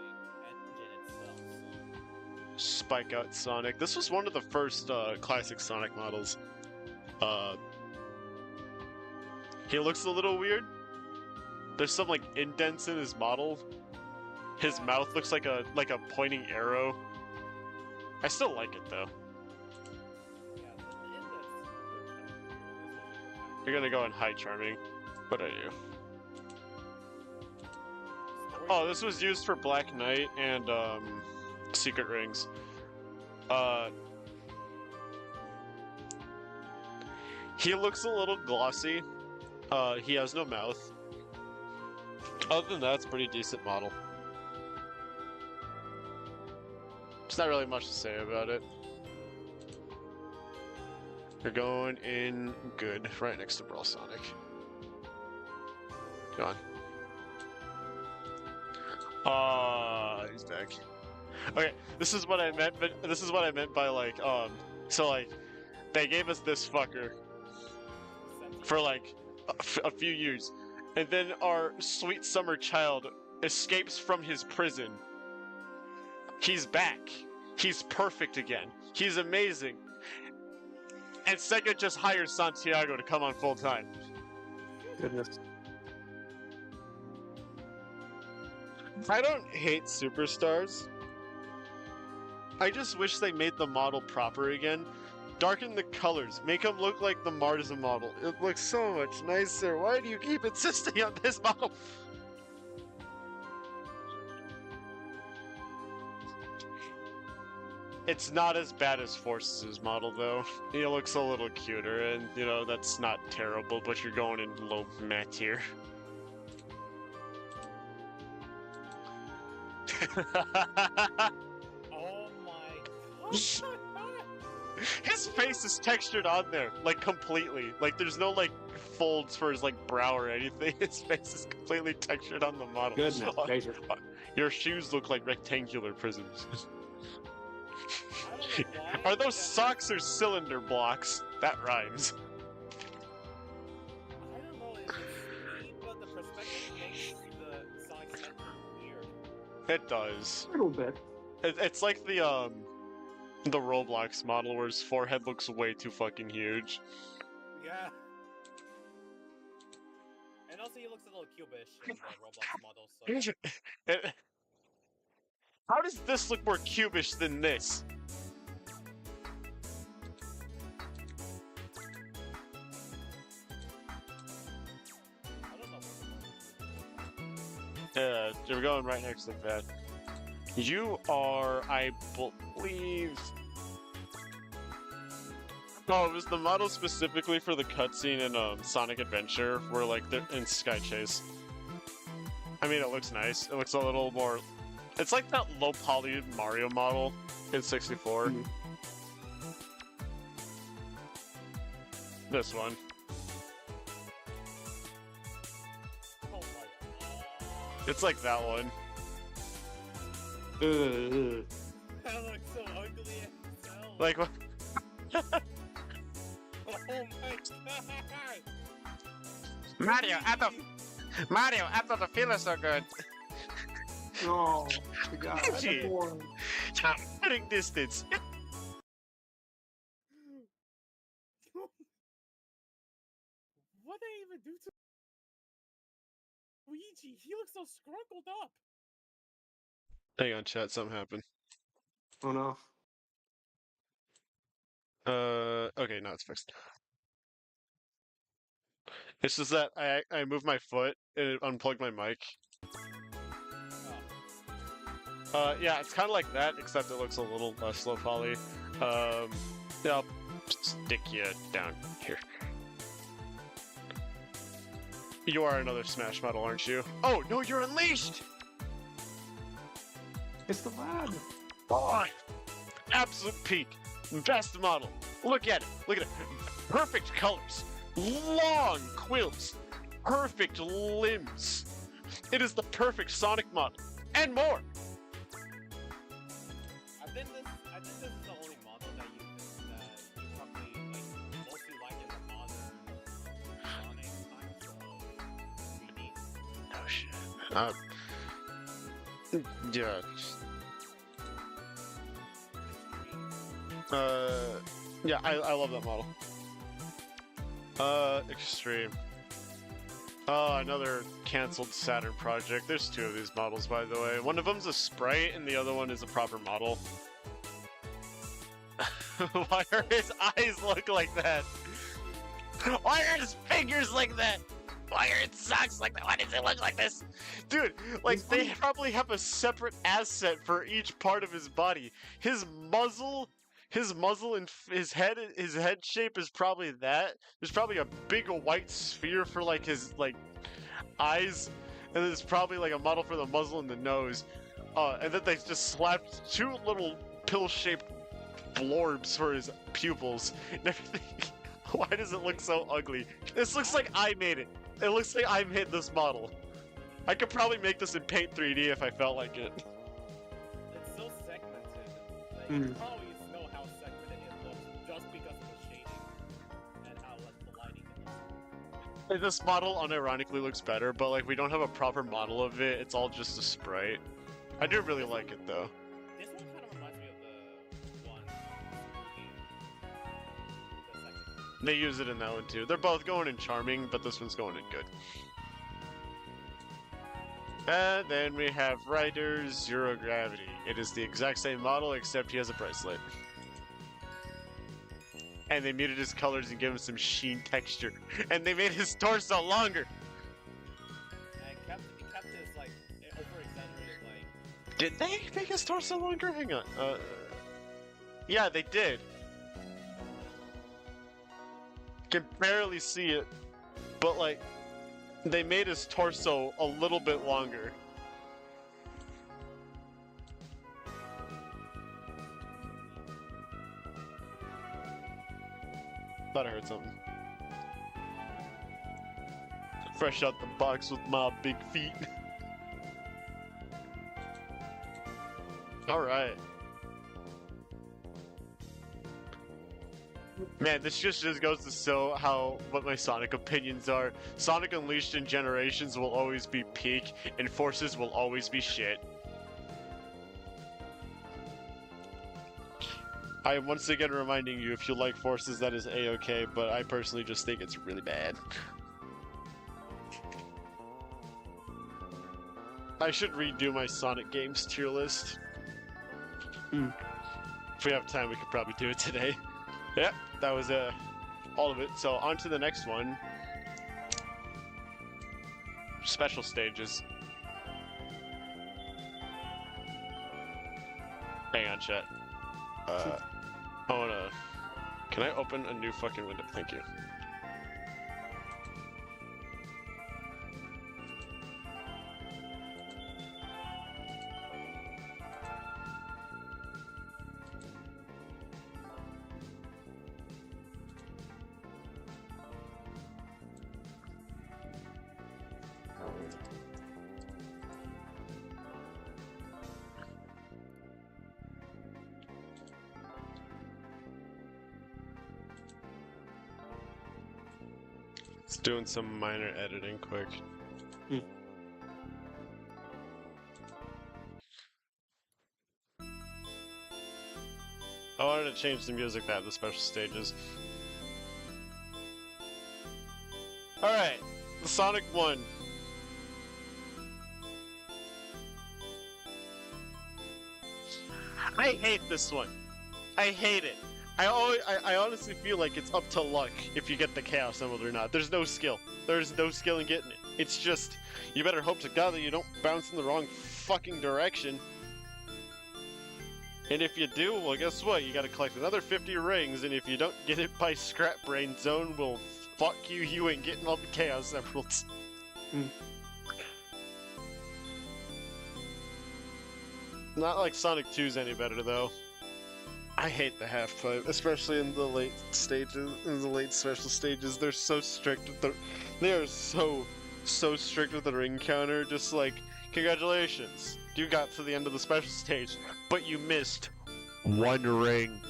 engine itself, so Spike Out Sonic. This was one of the first classic Sonic models. He looks a little weird. There's some like indents in his model. His mouth looks like a pointing arrow. I still like it though. yeah, the index. You're gonna go in high charming. What are you? Oh, this was used for Black Knight and Secret Rings. He looks a little glossy. He has no mouth. Other than that, it's a pretty decent model. There's not really much to say about it. You're going in good, right next to Brawl Sonic. Go on. He's back. Okay, this is what I meant, but this is what I meant by like, so like, they gave us this fucker for like a few years, and then our sweet summer child escapes from his prison. He's back. He's perfect again. He's amazing. And Sega just hires Santiago to come on full time. Goodness. I don't hate superstars. I just wish they made the model proper again. Darken the colors. Make them look like the Marza model. It looks so much nicer. Why do you keep insisting on this model? It's not as bad as Forces' model, though. He looks a little cuter, and, you know, that's not terrible, but you're going in low mat tier. Oh my god! His face is textured on there, like, completely. Like, there's no, like, folds for his, like, brow or anything. His face is completely textured on the model. Goodness gracious. Your shoes look like rectangular prisms. I don't know why, Are those but socks or cylinder blocks? That rhymes. I don't know if it's me, but the perspective makes the Sonic's head look weird. It does. A little bit. It's like the Roblox model where his forehead looks way too fucking huge. Yeah. And also he looks a little cubish in the Roblox model, so... How does this look more cubish than this? I don't know what Yeah, you're going right next to that. You are, I believe... Oh, it was the model specifically for the cutscene in Sonic Adventure, where like they're in Sky Chase. I mean, it looks nice. It looks a little more. It's like that low poly Mario model in 64. Mhm. This one. Oh my god. It's like that one. Ugh. That looks so ugly as hell. Like, Oh my god! Mario, Mario, I thought the feeling so good. Oh, my God. Gee. Cutting distance. What did they even do to Luigi? He looks so scrunkled up. Hang on, chat. Something happened. Oh no. Okay, now it's fixed. It's just that I moved my foot and it unplugged my mic. Yeah, it's kind of like that, except it looks a little less low poly. Yeah, I'll stick you down here. You are another Smash model, aren't you? Oh, no, you're Unleashed! It's the lad. Oh, Absolute peak. Best model. Look at it. Look at it. Perfect colors. Long quills. Perfect limbs. It is the perfect Sonic model. And more. I think this is the only model that you probably like mostly like in the modern Sonic time, so unique. Oh shit. Yeah. Yeah, I love that model. Extreme. Oh, another canceled Saturn project. There's two of these models, by the way. One of them's a sprite, and the other one is a proper model. Why are his eyes look like that? Why are his fingers like that? Why are his socks like that? Why does it look like this? Dude, like, they probably have a separate asset for each part of his body. His muzzle and his head shape is probably that. There's probably a big white sphere for like his like eyes, and there's probably like a model for the muzzle and the nose. And then they just slapped two little pill-shaped blorbs for his pupils and everything. Why does it look so ugly? This looks like I made it. It looks like I made this model. I could probably make this in Paint 3D if I felt like it. It's so segmented. Like, Mm. you probably know how segmented it looks just because of the shading and how like the lighting it looks. This model unironically looks better, but like we don't have a proper model of it. It's all just a sprite. I do really like it though. This one kind of reminds me of the one on the second one. They use it in that one too. They're both going in charming, but this one's going in good. And then we have Rider Zero Gravity. It is the exact same model, except he has a bracelet. And they muted his colors and gave him some sheen texture. And they made his torso longer. And it kept his like over-exaggerated like. Did they make his torso longer? Hang on. Yeah, they did. Can barely see it, but like, they made his torso a little bit longer. Thought I heard something. Fresh out the box with my big feet. Alright. Man, this just goes to show what my Sonic opinions are. Sonic Unleashed in Generations will always be peak, and Forces will always be shit. I am once again reminding you, if you like Forces, that is A-okay, but I personally just think it's really bad. I should redo my Sonic games tier list. If we have time, we could probably do it today. Yep, that was all of it. So on to the next one. Special stages. Hang on, chat. I wanna... Can I open a new fucking window? Thank you. It's doing some minor editing quick. I wanted to change the music to have the special stages. Alright, the Sonic 1. I hate this one. I hate it. I honestly feel like it's up to luck if you get the Chaos Emerald or not. There's no skill. There's no skill in getting it. It's just, you better hope to God that you don't bounce in the wrong fucking direction. And if you do, well guess what? You gotta collect another 50 rings, and if you don't get it by Scrap Brain, Zone will fuck you, you ain't getting all the Chaos Emeralds. Not like Sonic 2's any better though. I hate the half pipe, especially in the late stages, in the late special stages. They're so strict with they are so strict with the ring counter. Just like, congratulations, you got to the end of the special stage, but you missed one ring.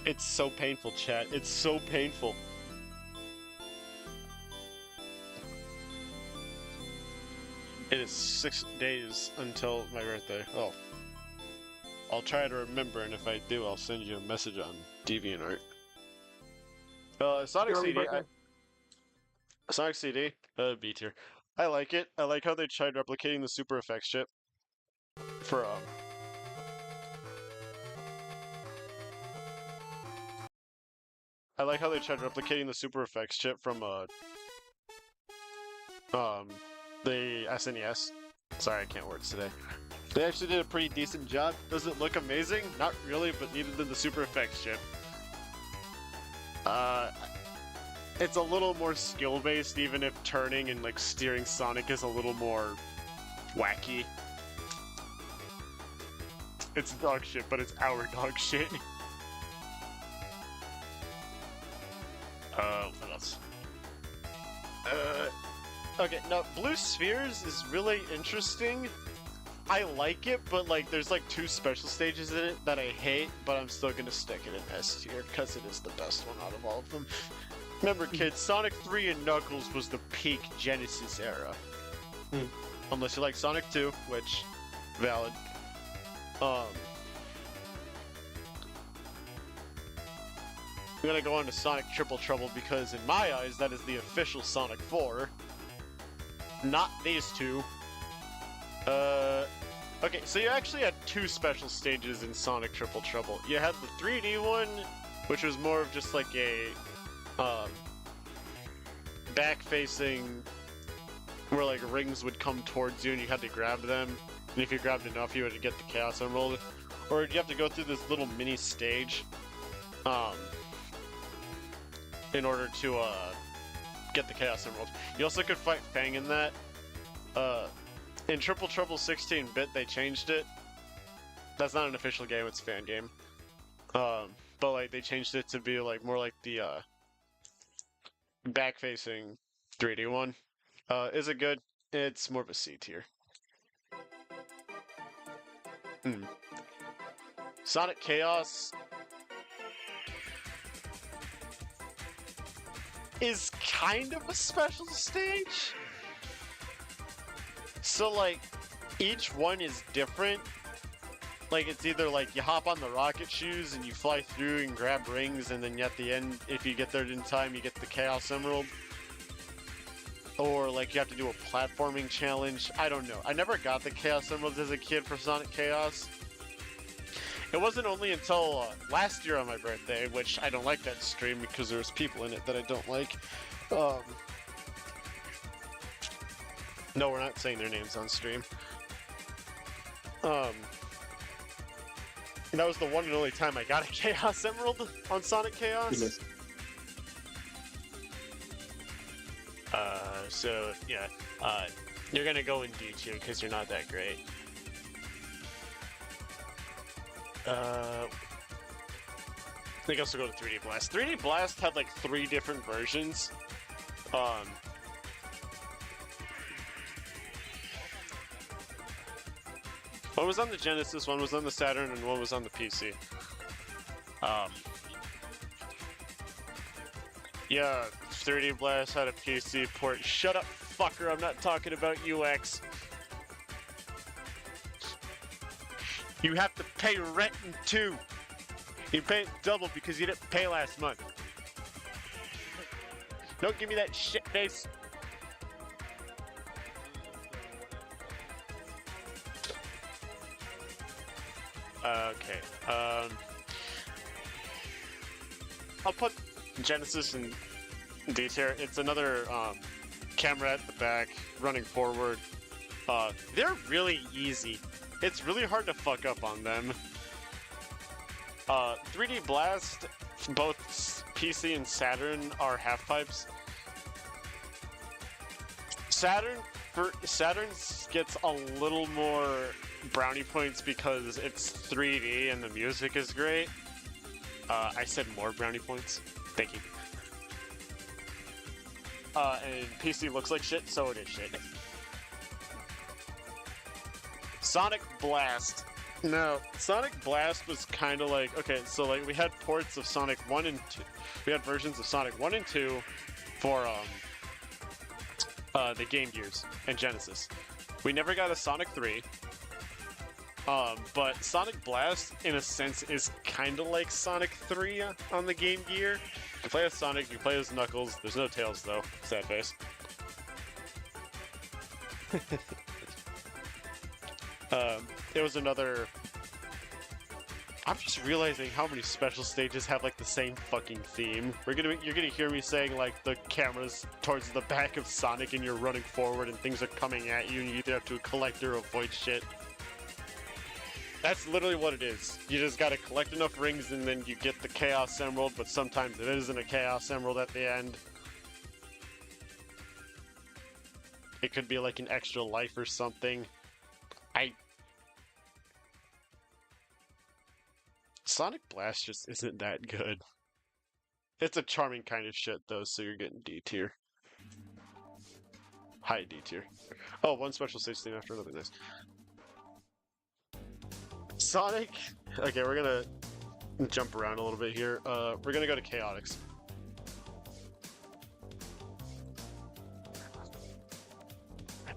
It's so painful, chat. It's so painful. It is 6 days until my birthday. Oh. I'll try to remember, and if I do, I'll send you a message on DeviantArt. Sonic Your CD. birthday? Sonic CD. B tier. I like it. I like how they tried replicating the Super Effects chip. For, I like how they tried replicating the Super Effects chip from, the SNES. Sorry, I can't words today. They actually did a pretty decent job. Does it look amazing? Not really, but neither did the Super Effects chip. It's a little more skill-based, even if turning and like steering Sonic is a little more wacky. It's dog shit, but it's our dog shit. What else? Okay, now Blue Spheres is really interesting. I like it, but like there's like 2 special stages in it that I hate, but I'm still gonna stick it in S tier because it is the best one out of all of them. Remember, kids, Sonic 3 and Knuckles was the peak Genesis era. Unless you like Sonic 2, which valid. I'm gonna go on to Sonic Triple Trouble because in my eyes that is the official Sonic 4. Not these 2. Okay, so you actually had 2 special stages in Sonic Triple Trouble. You had the 3D one, which was more of just like a, back-facing, where like rings would come towards you and you had to grab them. And if you grabbed enough, you would get the Chaos Emerald. Or you have to go through this little mini stage, in order to, get the Chaos Emerald. You also could fight Fang in that. In Triple Trouble 16-bit, they changed it. That's not an official game, it's a fan game. But like, they changed it to be like more like the, back-facing 3D one. Is it good? It's more of a C tier. Sonic Chaos is kind of a special stage. So like, each one is different. Like, it's either like you hop on the rocket shoes and you fly through and grab rings, and then at the end, if you get there in time, you get the Chaos Emerald. Or like you have to do a platforming challenge. I don't know. I never got the Chaos Emeralds as a kid for Sonic Chaos. It wasn't only until last year on my birthday, which I don't like that stream because there's people in it that I don't like. No, we're not saying their names on stream. That was the one and only time I got a Chaos Emerald on Sonic Chaos. So yeah, you're gonna go in D tier because you're not that great. I think I'll also go to 3D Blast. 3D Blast had like 3 different versions. One was on the Genesis, one was on the Saturn, and one was on the PC. Yeah, 3D Blast had a PC port. Shut up, fucker, I'm not talking about UX. You have to pay rent in 2. You pay it double because you didn't pay last month. Don't give me that shit face. Okay, I'll put Genesis in D tier. It's another camera at the back, running forward. They're really easy. It's really hard to fuck up on them. 3D Blast, both PC and Saturn are half pipes. Saturn for Saturn's gets a little more brownie points because it's 3D and the music is great. I said more brownie points. Thank you. And PC looks like shit, so it is shit. Sonic Blast. No, Sonic Blast was kind of like, okay, so like we had ports of Sonic 1 and 2. We had versions of Sonic 1 and 2 for the Game Gears and Genesis. We never got a Sonic 3. But Sonic Blast, in a sense, is kind of like Sonic 3 on the Game Gear. You play as Sonic, you play as Knuckles. There's no Tails, though. Sad face. It was another... I'm just realizing how many special stages have like the same fucking theme. You're gonna hear me saying like the camera's towards the back of Sonic and you're running forward and things are coming at you and you either have to collect or avoid shit. That's literally what it is. You just gotta collect enough rings and then you get the Chaos Emerald, but sometimes it isn't a Chaos Emerald at the end. It could be like an extra life or something. Sonic Blast just isn't that good. It's a charming kind of shit though, so you're getting D tier. High D tier. Oh, one special stage theme after another, nice. Sonic... Okay, we're gonna jump around a little bit here. We're gonna go to Chaotix.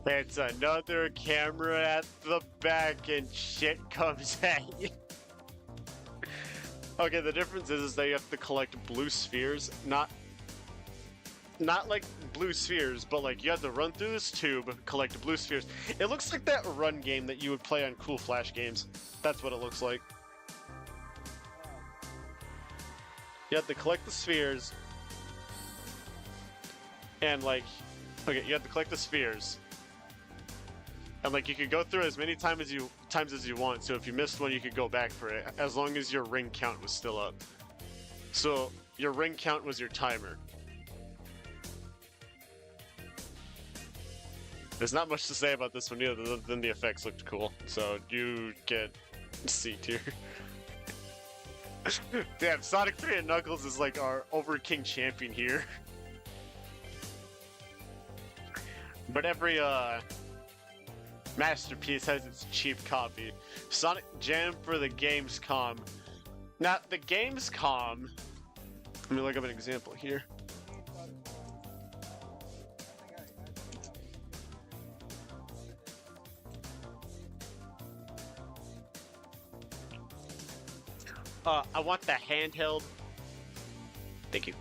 It's another camera at the back and shit comes at you. Okay, the difference is that you have to collect blue spheres, not like blue spheres, but like you have to run through this tube, collect blue spheres. It looks like that run game that you would play on Cool Flash games. That's what it looks like. You have to collect the spheres, and like, okay, you have to collect the spheres. And like you could go through as many times as you want, so if you missed one you could go back for it, as long as your ring count was still up. So your ring count was your timer. There's not much to say about this one either than the effects looked cool, so you get C tier. Damn, Sonic 3 and Knuckles is like our Over King champion here. But every masterpiece has its cheap copy. Sonic Jam for the Gamescom. Now, the Gamescom... Let me look up an example here. I want the handheld. Thank you.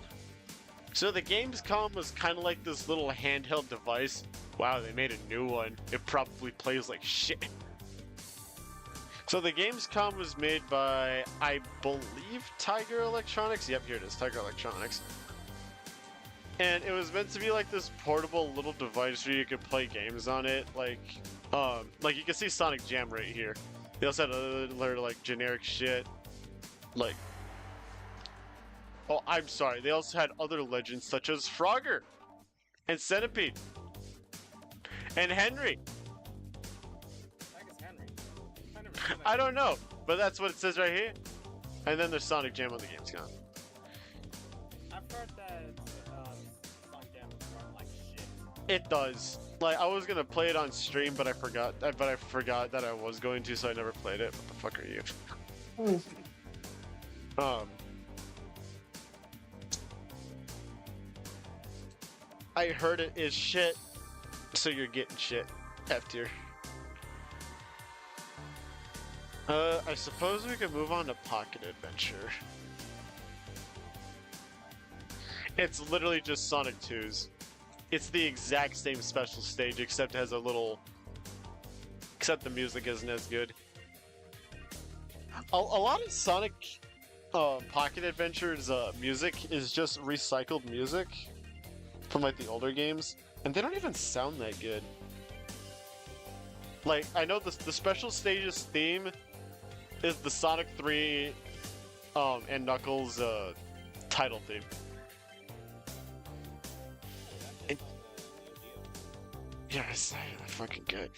So the Gamescom was kind of like this little handheld device. Wow, they made a new one. It probably plays like shit. So the Gamescom was made by, I believe, Tiger Electronics. Yep, here it is, Tiger Electronics. And it was meant to be like this portable little device where you could play games on it. Like you can see Sonic Jam right here. They also had other like generic shit. Like, oh, I'm sorry. They also had other legends such as Frogger and Centipede. And Henry. I don't know, but that's what it says right here. And then there's Sonic Jam on the Gamescom. I've heard that Sonic Jam is run like shit. It does. Like I was gonna play it on stream, but I forgot. But I forgot that I was going to, so I never played it. What the fuck are you? I heard it is shit. So you're getting shit. F tier. I suppose we could move on to Pocket Adventure. It's literally just Sonic 2's. It's the exact same special stage, except it has a little... Except the music isn't as good. A lot of Sonic Pocket Adventure's music is just recycled music from like the older games. And they don't even sound that good. Like, I know the special stages theme is the Sonic 3 and Knuckles title theme. Yes, I fucking good.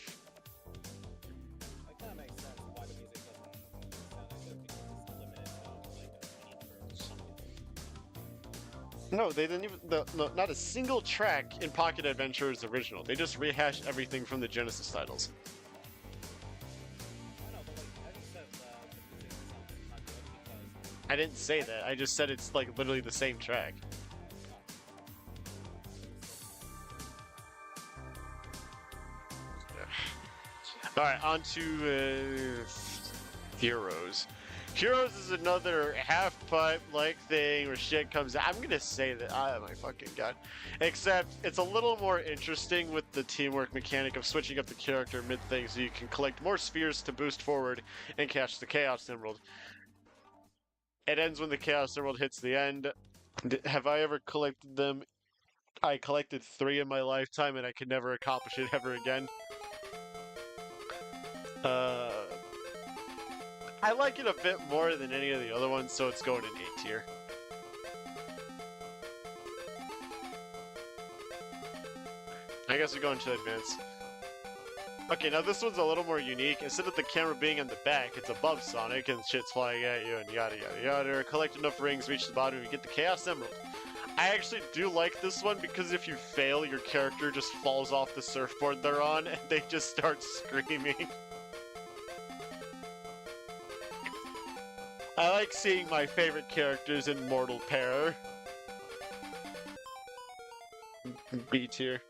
That kind of makes sense why the music doesn't sound as good because it's limited to like a feature or something. No, they didn't even. No, not a single track in Pocket Adventure is original. They just rehashed everything from the Genesis titles. I know, but like, as you said, the music sounds not good because I didn't say that. I just said it's like literally the same track. Alright, on to Heroes. Heroes is another half-pipe like thing where shit comes out. I'm gonna say that, oh my fucking god. Except, it's a little more interesting with the teamwork mechanic of switching up the character mid-thing so you can collect more spheres to boost forward and catch the Chaos Emerald. It ends when the Chaos Emerald hits the end. Have I ever collected them? I collected 3 in my lifetime and I could never accomplish it ever again. I like it a bit more than any of the other ones, so it's going in A tier. I guess we go into advanced. Okay, now this one's a little more unique. Instead of the camera being on the back, it's above Sonic and shit's flying at you and yada yada yada. Collect enough rings, reach the bottom, and you get the Chaos Emerald. I actually do like this one because if you fail, your character just falls off the surfboard they're on and they just start screaming. I like seeing my favorite characters in mortal peril. B tier.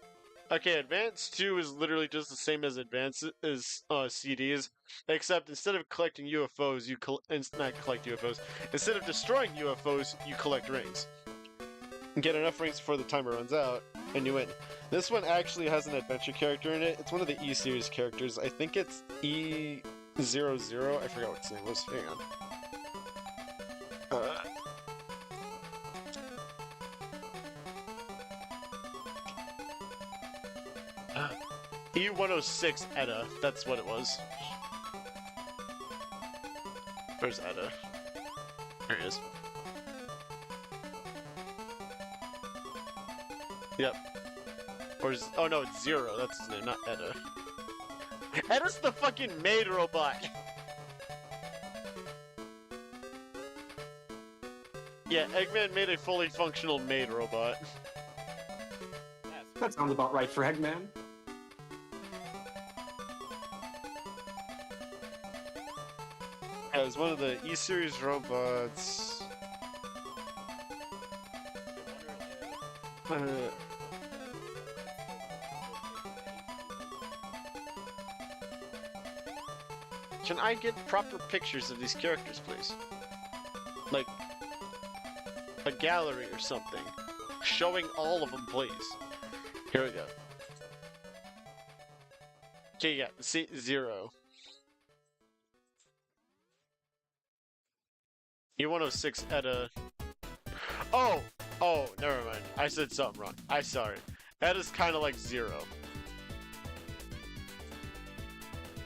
Okay, Advanced 2 is literally just the same as Advanced as CDs, except instead of collecting UFOs, you not collect UFOs. Instead of destroying UFOs, you collect rings. Get enough rings before the timer runs out, and you win. This one actually has an adventure character in it. It's one of the E-series characters. I think it's E00. I forgot what its name was. Hang on. E106 Edda, that's what it was. Where's Edda? There he is. Yep. Where's... Oh no, it's Zero, that's his name, not Edda. Edda's the fucking maid robot! Yeah, Eggman made a fully functional maid robot. That sounds about right for Eggman. Yeah, it was one of the E-series robots. Can I get proper pictures of these characters, please? Like, a gallery or something. Showing all of them, please. Here we go. Okay, yeah, see, Zero. E106 Edda. Oh! Oh, never mind. I said something wrong. I'm sorry. Edda's kind of like Zero.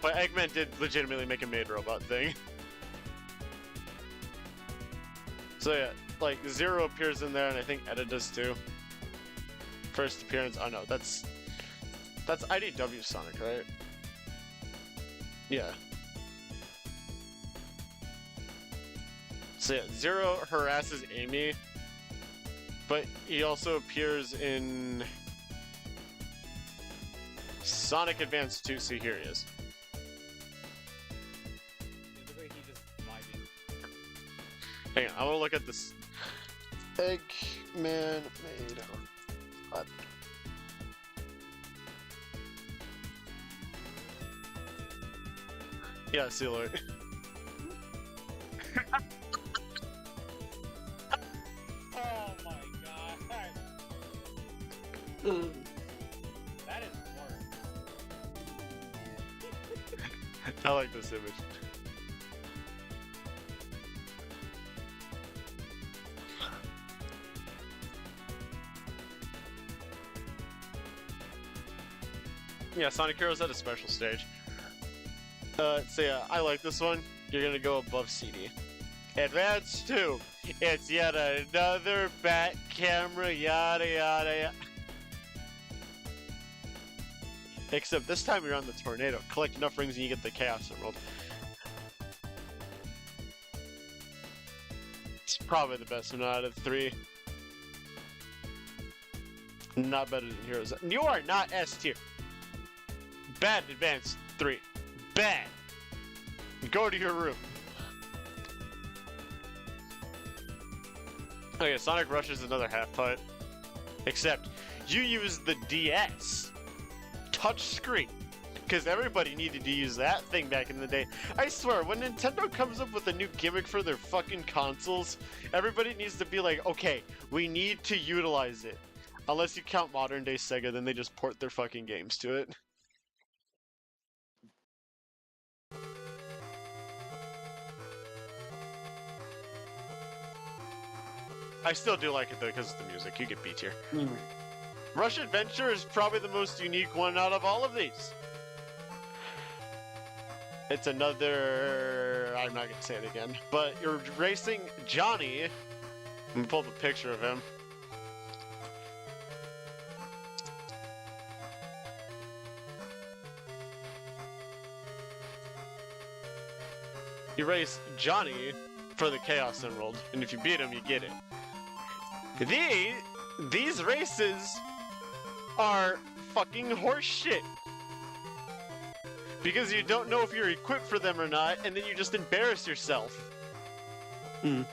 But Eggman did legitimately make a maid robot thing. So yeah, like Zero appears in there, and I think Edda does too. First appearance. Oh no, that's IDW Sonic, right? Yeah. So yeah, Zero harasses Amy, but he also appears in Sonic Advance 2. See, here he is. Hang on, I want to look at this. Eggman made. What? Yeah, see you later. Oh my god. That is worse. I like this image. Yeah, Sonic Heroes had a special stage. So yeah, I like this one. You're gonna go above CD. Advance 2. It's yet another bat camera, yada yada yada. Except this time you're on the tornado. Collect enough rings and you get the Chaos Emerald. It's probably the best one out of the 3. Not better than Heroes. You are not S tier. Bad Advanced 3. Bad. Go to your room. Okay, Sonic Rush is another half pipe. Except you use the DS touch screen. Because everybody needed to use that thing back in the day. I swear, when Nintendo comes up with a new gimmick for their fucking consoles, everybody needs to be like, okay, we need to utilize it. Unless you count modern day Sega, then they just port their fucking games to it. I still do like it though because of the music. You get B tier. Rush Adventure is probably the most unique one out of all of these. It's another... I'm not gonna say it again. But you're racing Johnny. I'm gonna pull up a picture of him. You race Johnny for the Chaos Emerald, and if you beat him, you get it. These races are fucking horse shit. Because you don't know if you're equipped for them or not, and then you just embarrass yourself. Ugh.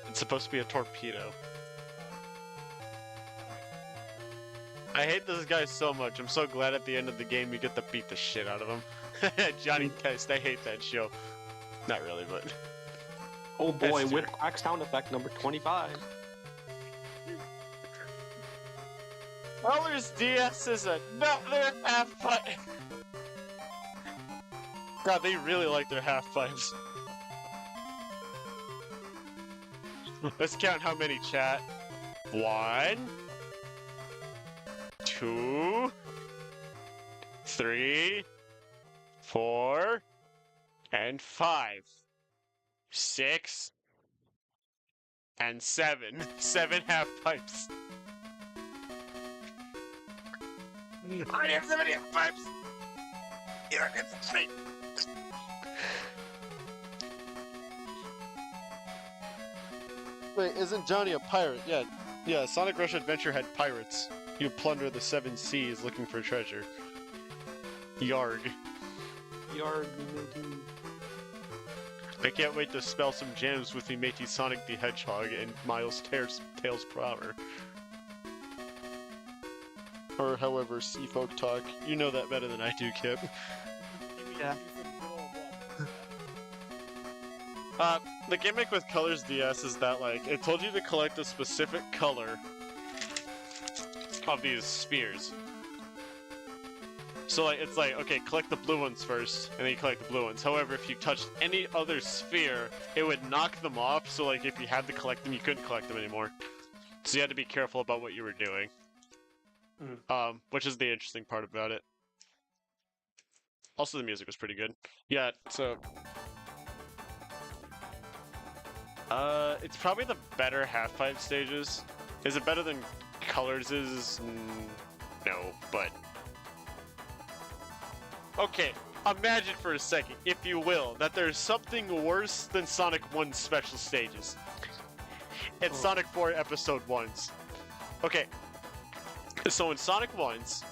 It's supposed to be a torpedo. I hate this guy so much. I'm so glad at the end of the game you get to beat the shit out of him. Johnny Test, I hate that show. Not really, but... Oh boy, Whipwhack sound effect number 25. Colors DS is another half pipe. God, they really like their half pipes. Let's count how many, chat. 1, 2, 3, 4, and 5, 6, and 7. 7 half pipes. I have 7 half pipes. You don't get the treat. Wait, isn't Johnny a pirate? Yeah, Sonic Rush Adventure had pirates. You plunder the 7 seas looking for treasure. Yarg. Yarg. I can't wait to spell some jams with me matey Sonic the Hedgehog and Miles Tails Prower. Or however sea folk talk. You know that better than I do, Kip. Yeah. The gimmick with Colors DS is that, like, it told you to collect a specific color of these spheres. So, like, it's like, okay, collect the blue ones first, and then you collect the blue ones. However, if you touched any other sphere, it would knock them off, so, like, if you had to collect them, you couldn't collect them anymore. So you had to be careful about what you were doing. Which is the interesting part about it. Also, the music was pretty good. Yeah, so... it's probably the better half-pipe stages. Is it better than Colors'? No, but... Okay, imagine for a second, if you will, that there's something worse than Sonic 1's special stages. It's Sonic 4 Episode 1's. Okay, so in Sonic 1's,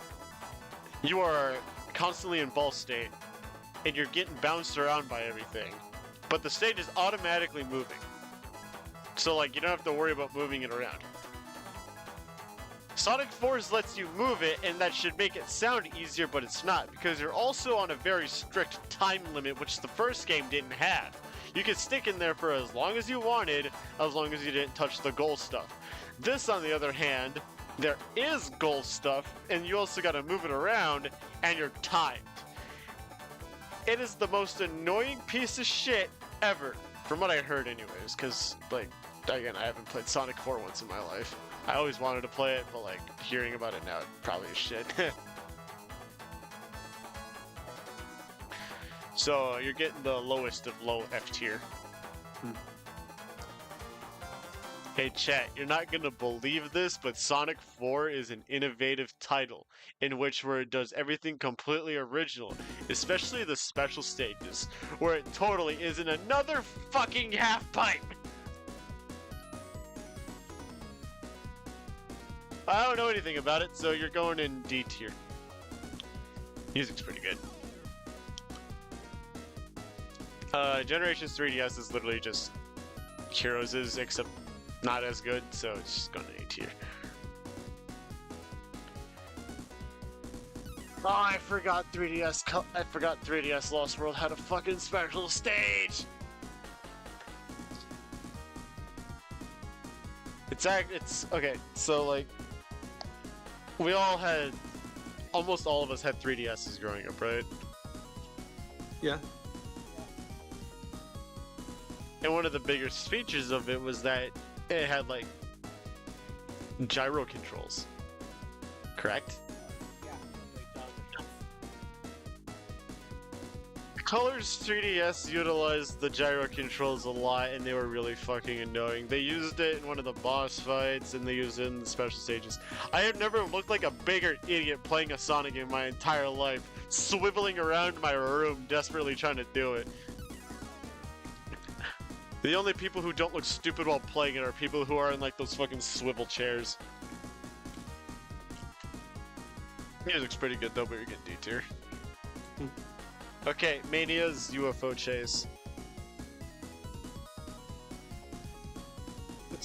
you are constantly in ball state, and you're getting bounced around by everything, but the stage is automatically moving. So, like, you don't have to worry about moving it around. Sonic 4's lets you move it, and that should make it sound easier, but it's not, because you're also on a very strict time limit, which the first game didn't have. You could stick in there for as long as you wanted, as long as you didn't touch the goal stuff. This, on the other hand, there is goal stuff, and you also gotta move it around, and you're timed. It is the most annoying piece of shit ever, from what I heard anyways, because, like, again, I haven't played Sonic 4 once in my life. I always wanted to play it, but, like, hearing about it now, it probably is shit. So, you're getting the lowest of low F tier. Hey chat, you're not gonna believe this, but Sonic 4 is an innovative title in where it does everything completely original, especially the special stages, where it totally isn't another fucking half pipe. I don't know anything about it, so you're going in D tier. Music's pretty good. Generations 3DS is literally just Heroes' except not as good, so it's just going to A tier. Oh, I forgot 3DS Lost World had a fucking special stage. It's okay. So like, almost all of us had 3DSs growing up, right? Yeah. And one of the biggest features of it was that it had like gyro controls, correct? Yeah, like Colors 3DS utilized the gyro controls a lot, and they were really fucking annoying. They used it in one of the boss fights, and they used it in the special stages. I have never looked like a bigger idiot playing a Sonic game my entire life, swiveling around my room, desperately trying to do it. The only people who don't look stupid while playing it are people who are in like those fucking swivel chairs. Music's pretty good though, but you're getting D tier. Okay, Mania's UFO Chase.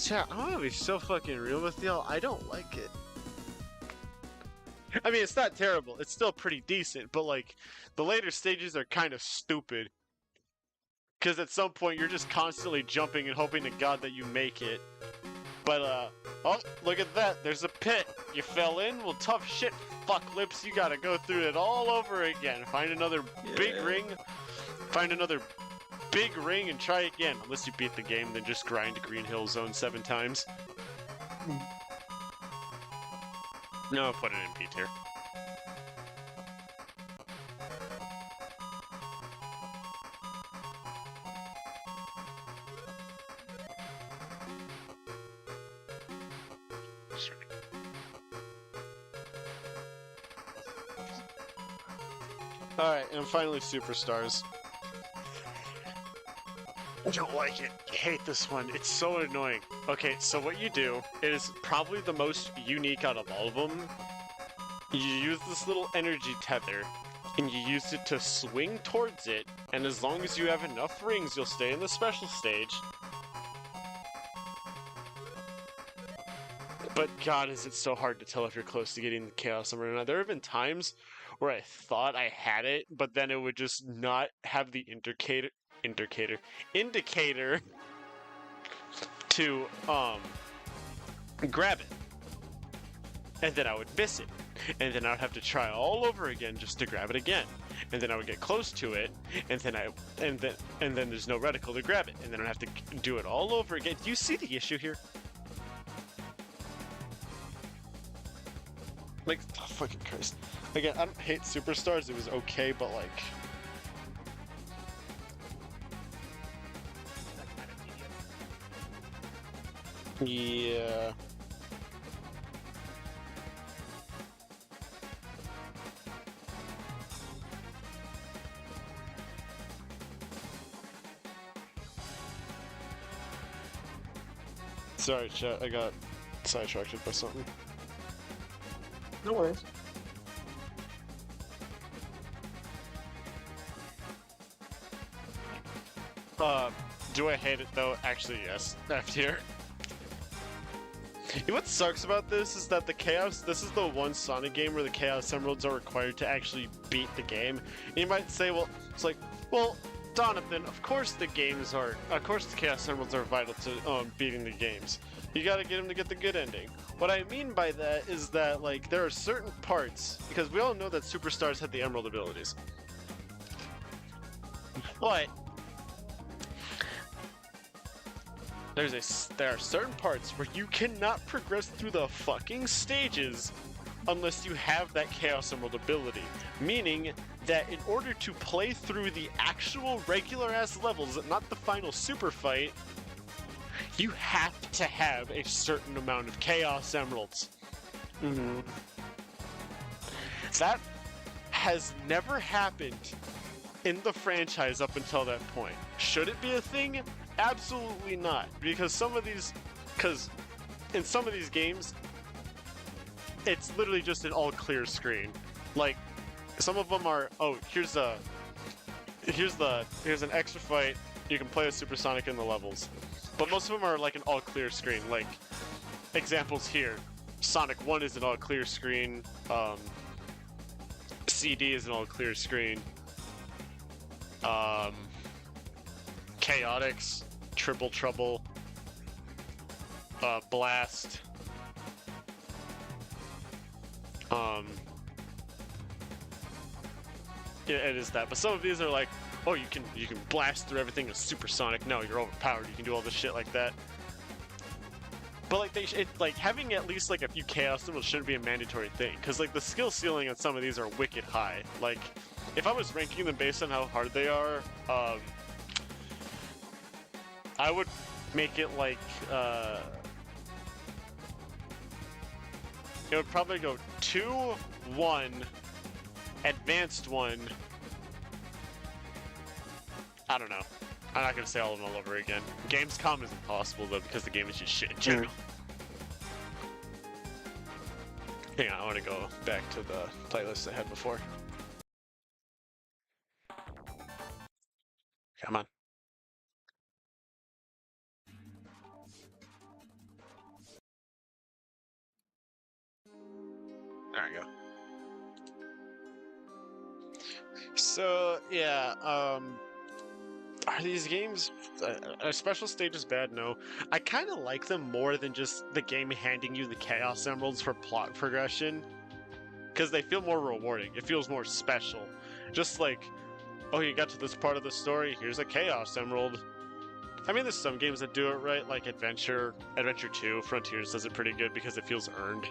Chat, I'm gonna be so fucking real with y'all, I don't like it. I mean, it's not terrible, it's still pretty decent, but like, the later stages are kind of stupid. Because at some point you're just constantly jumping and hoping to God that you make it. But, oh, look at that, there's a pit. You fell in? Well, tough shit, fuck lips, you gotta go through it all over again. Find another big ring, and try again. Unless you beat the game, then just grind Green Hill Zone 7 times. No, put it in P tier. Alright, and finally Superstars. I don't like it. I hate this one. It's so annoying. Okay, so what you do, it is probably the most unique out of all of them. You use this little energy tether, and you use it to swing towards it, and as long as you have enough rings, you'll stay in the special stage. But god, is it so hard to tell if you're close to getting the Chaos Emerald or not. There have been times where I thought I had it, but then it would just not have the indicator to grab it. And then I would miss it. And then I would have to try all over again just to grab it again. And then I would get close to it, and then there's no reticle to grab it. And then I'd have to do it all over again. Do you see the issue here? Like, oh, fucking Christ. Again, I don't hate Superstars, it was okay, but like... Yeah... Sorry, chat, I got sidetracked by something. No worries. Do I hate it though? Actually, yes. F tier. You know what sucks about this is that this is the one Sonic game where the Chaos Emeralds are required to actually beat the game. And you might say, well, it's like, well, Donovan, of course the Chaos Emeralds are vital to beating the games. You gotta get them to get the good ending. What I mean by that is that, like, there are certain parts, because we all know that Superstars had the Emerald abilities. But there are certain parts where you cannot progress through the fucking stages unless you have that Chaos Emerald ability. Meaning that in order to play through the actual regular ass levels, not the final super fight, you have to have a certain amount of Chaos Emeralds. Mm-hmm. That has never happened in the franchise up until that point. Should it be a thing? Absolutely not. Because in some of these games, it's literally just an all clear screen. Like, some of them are, oh, here's an extra fight. You can play with Supersonic in the levels. But most of them are like an all clear screen. Like, examples here. Sonic 1 is an all clear screen. CD is an all clear screen. Chaotix, Triple Trouble, Blast. Yeah, it is that. But some of these are like, oh, you can blast through everything with Supersonic. No, you're overpowered. You can do all this shit like that. But like having at least like a few Chaos Emeralds shouldn't be a mandatory thing, because like the skill ceiling on some of these are wicked high. Like, if I was ranking them based on how hard they are, I would make it like it would probably go 2, 1, Advanced 1. I don't know. I'm not gonna say all of them all over again. Gamescom is impossible though, because the game is just shit in general. Hang on, I want to go back to the playlist I had before. Come on. There we go. So yeah, are these games a special stage is bad? No, I kind of like them more than just the game handing you the Chaos Emeralds for plot progression, because they feel more rewarding. It feels more special. Just like, oh, you got to this part of the story, here's a Chaos Emerald. I mean, there's some games that do it right, like Adventure 2, Frontiers does it pretty good because it feels earned.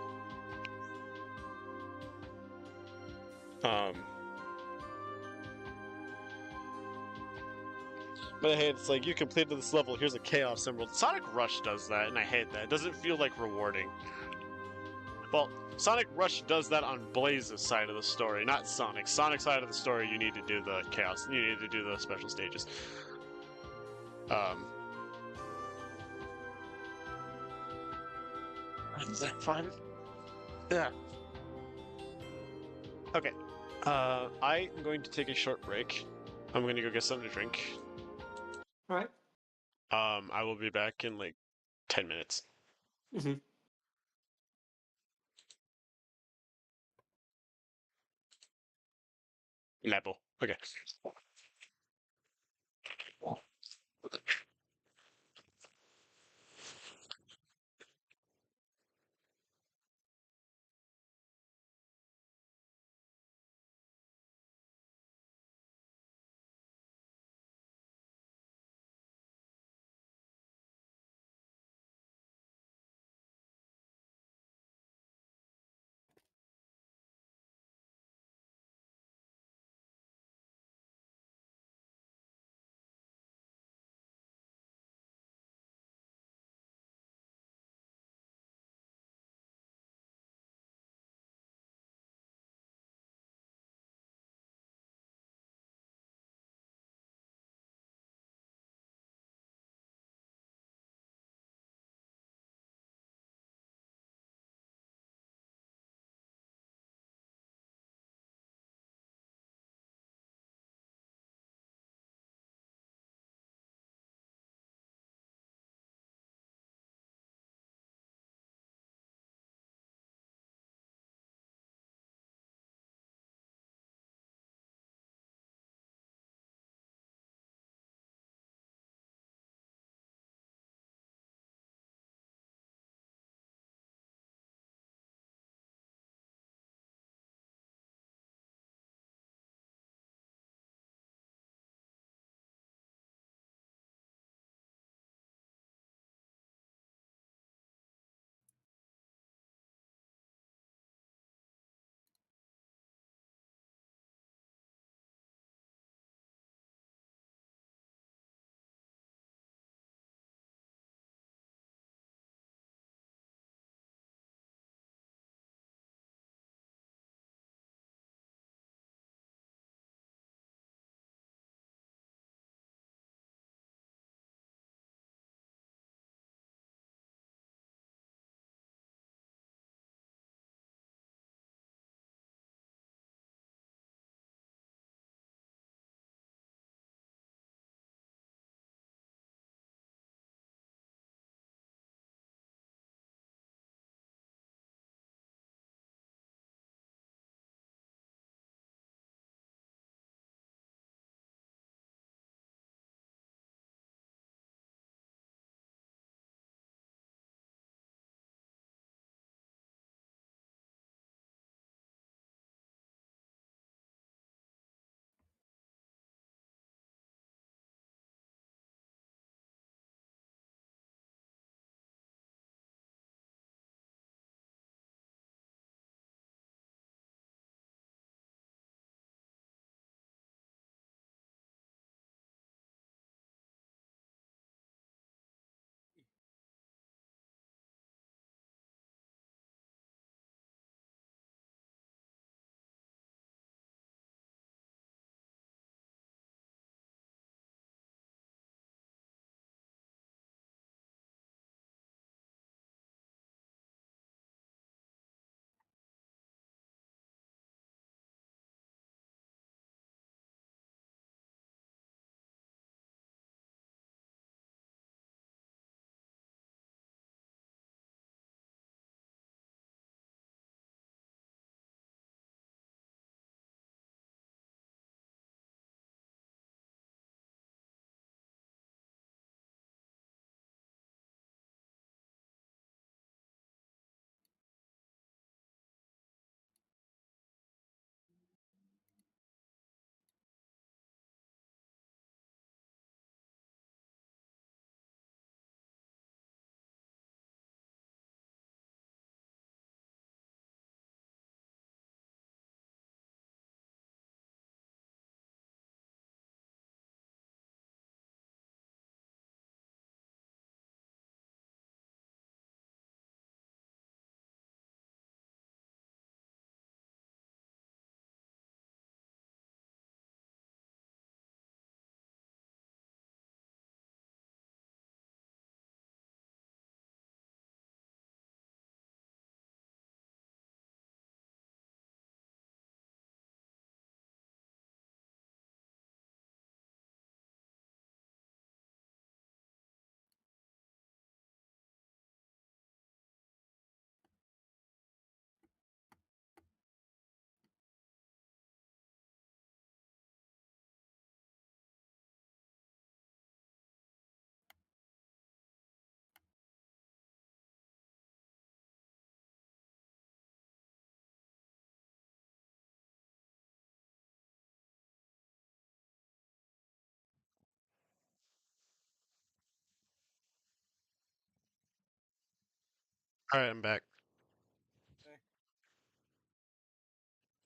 But I hate it's like, you completed this level, here's a Chaos Emerald. Sonic Rush does that, and I hate that. It doesn't feel like rewarding. Well, Sonic Rush does that on Blaze's side of the story, not Sonic. Sonic's side of the story, you need to do the Chaos, you need to do the special stages. Is that fun? Yeah. Okay. I am going to take a short break. I'm going to go get something to drink. All right. I will be back in like 10 minutes. Mm-hmm. Level. Okay. Alright, I'm back.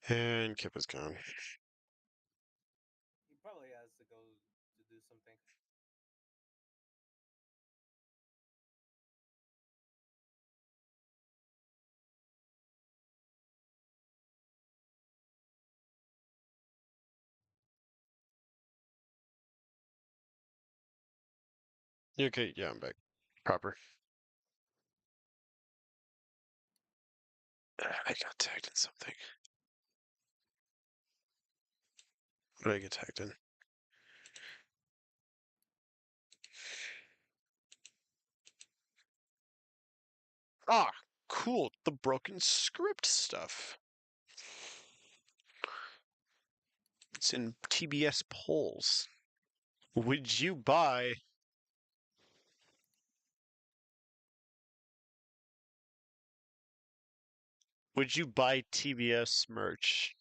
Okay. And Kip is gone. He probably has to go to do something. You okay? Yeah, I'm back. Proper. I got tagged in something. What did I get tagged in? Ah, cool. The broken script stuff. It's in TBS polls. Would you buy TBS merch?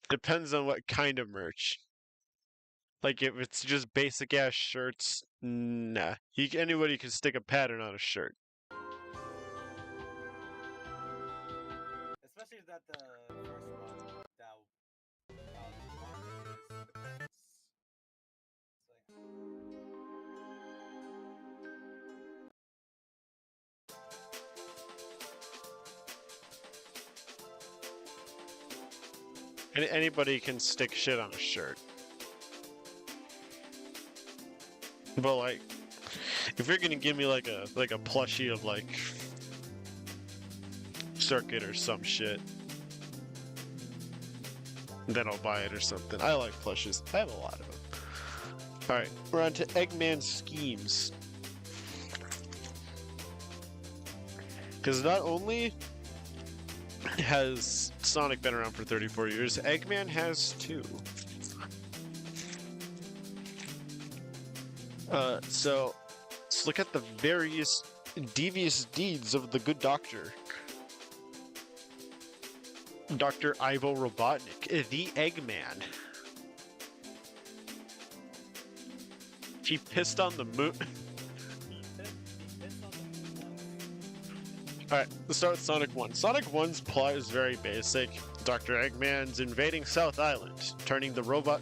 Depends on what kind of merch. Like if it's just basic ass shirts, nah. Anybody can stick a pattern on a shirt. Especially that the first one that wanted is the pants. So yeah. Anybody can stick shit on a shirt. But like, if you're gonna give me like a plushie of like Circuit or some shit, then I'll buy it or something. I like plushes. I have a lot of them. All right, we're on to Eggman schemes. Because not only has Sonic been around for 34 years, Eggman has too. So let's look at the various devious deeds of the good doctor. Dr. Ivo Robotnik, the Eggman. He pissed on the moon. He pissed on the moon once. Alright, let's start with Sonic 1. Sonic 1's plot is very basic. Dr. Eggman's invading South Island, turning the robot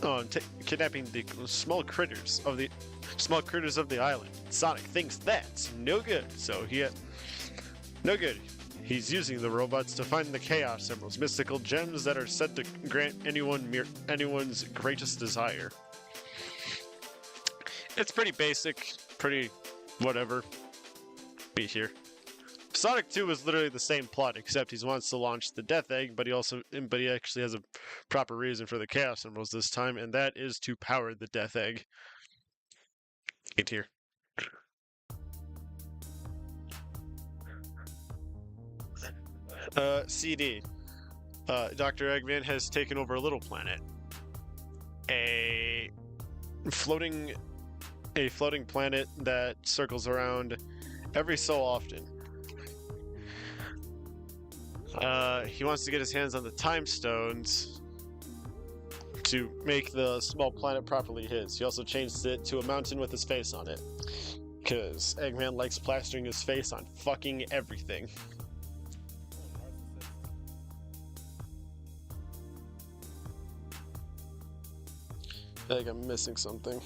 on, kidnapping the small critters of the island. Sonic thinks that's no good, so no good. He's using the robots to find the Chaos Emeralds, mystical gems that are said to grant anyone's greatest desire. It's pretty basic, pretty whatever. Be here. Sonic 2 is literally the same plot, except he wants to launch the Death Egg, but he actually has a proper reason for the Chaos Emeralds this time, and that is to power the Death Egg. Get here. CD. Dr. Eggman has taken over a little planet. A floating planet that circles around every so often. He wants to get his hands on the time stones to make the small planet properly his. He also changed it to a mountain with his face on it. Because Eggman likes plastering his face on fucking everything. I think I'm missing something.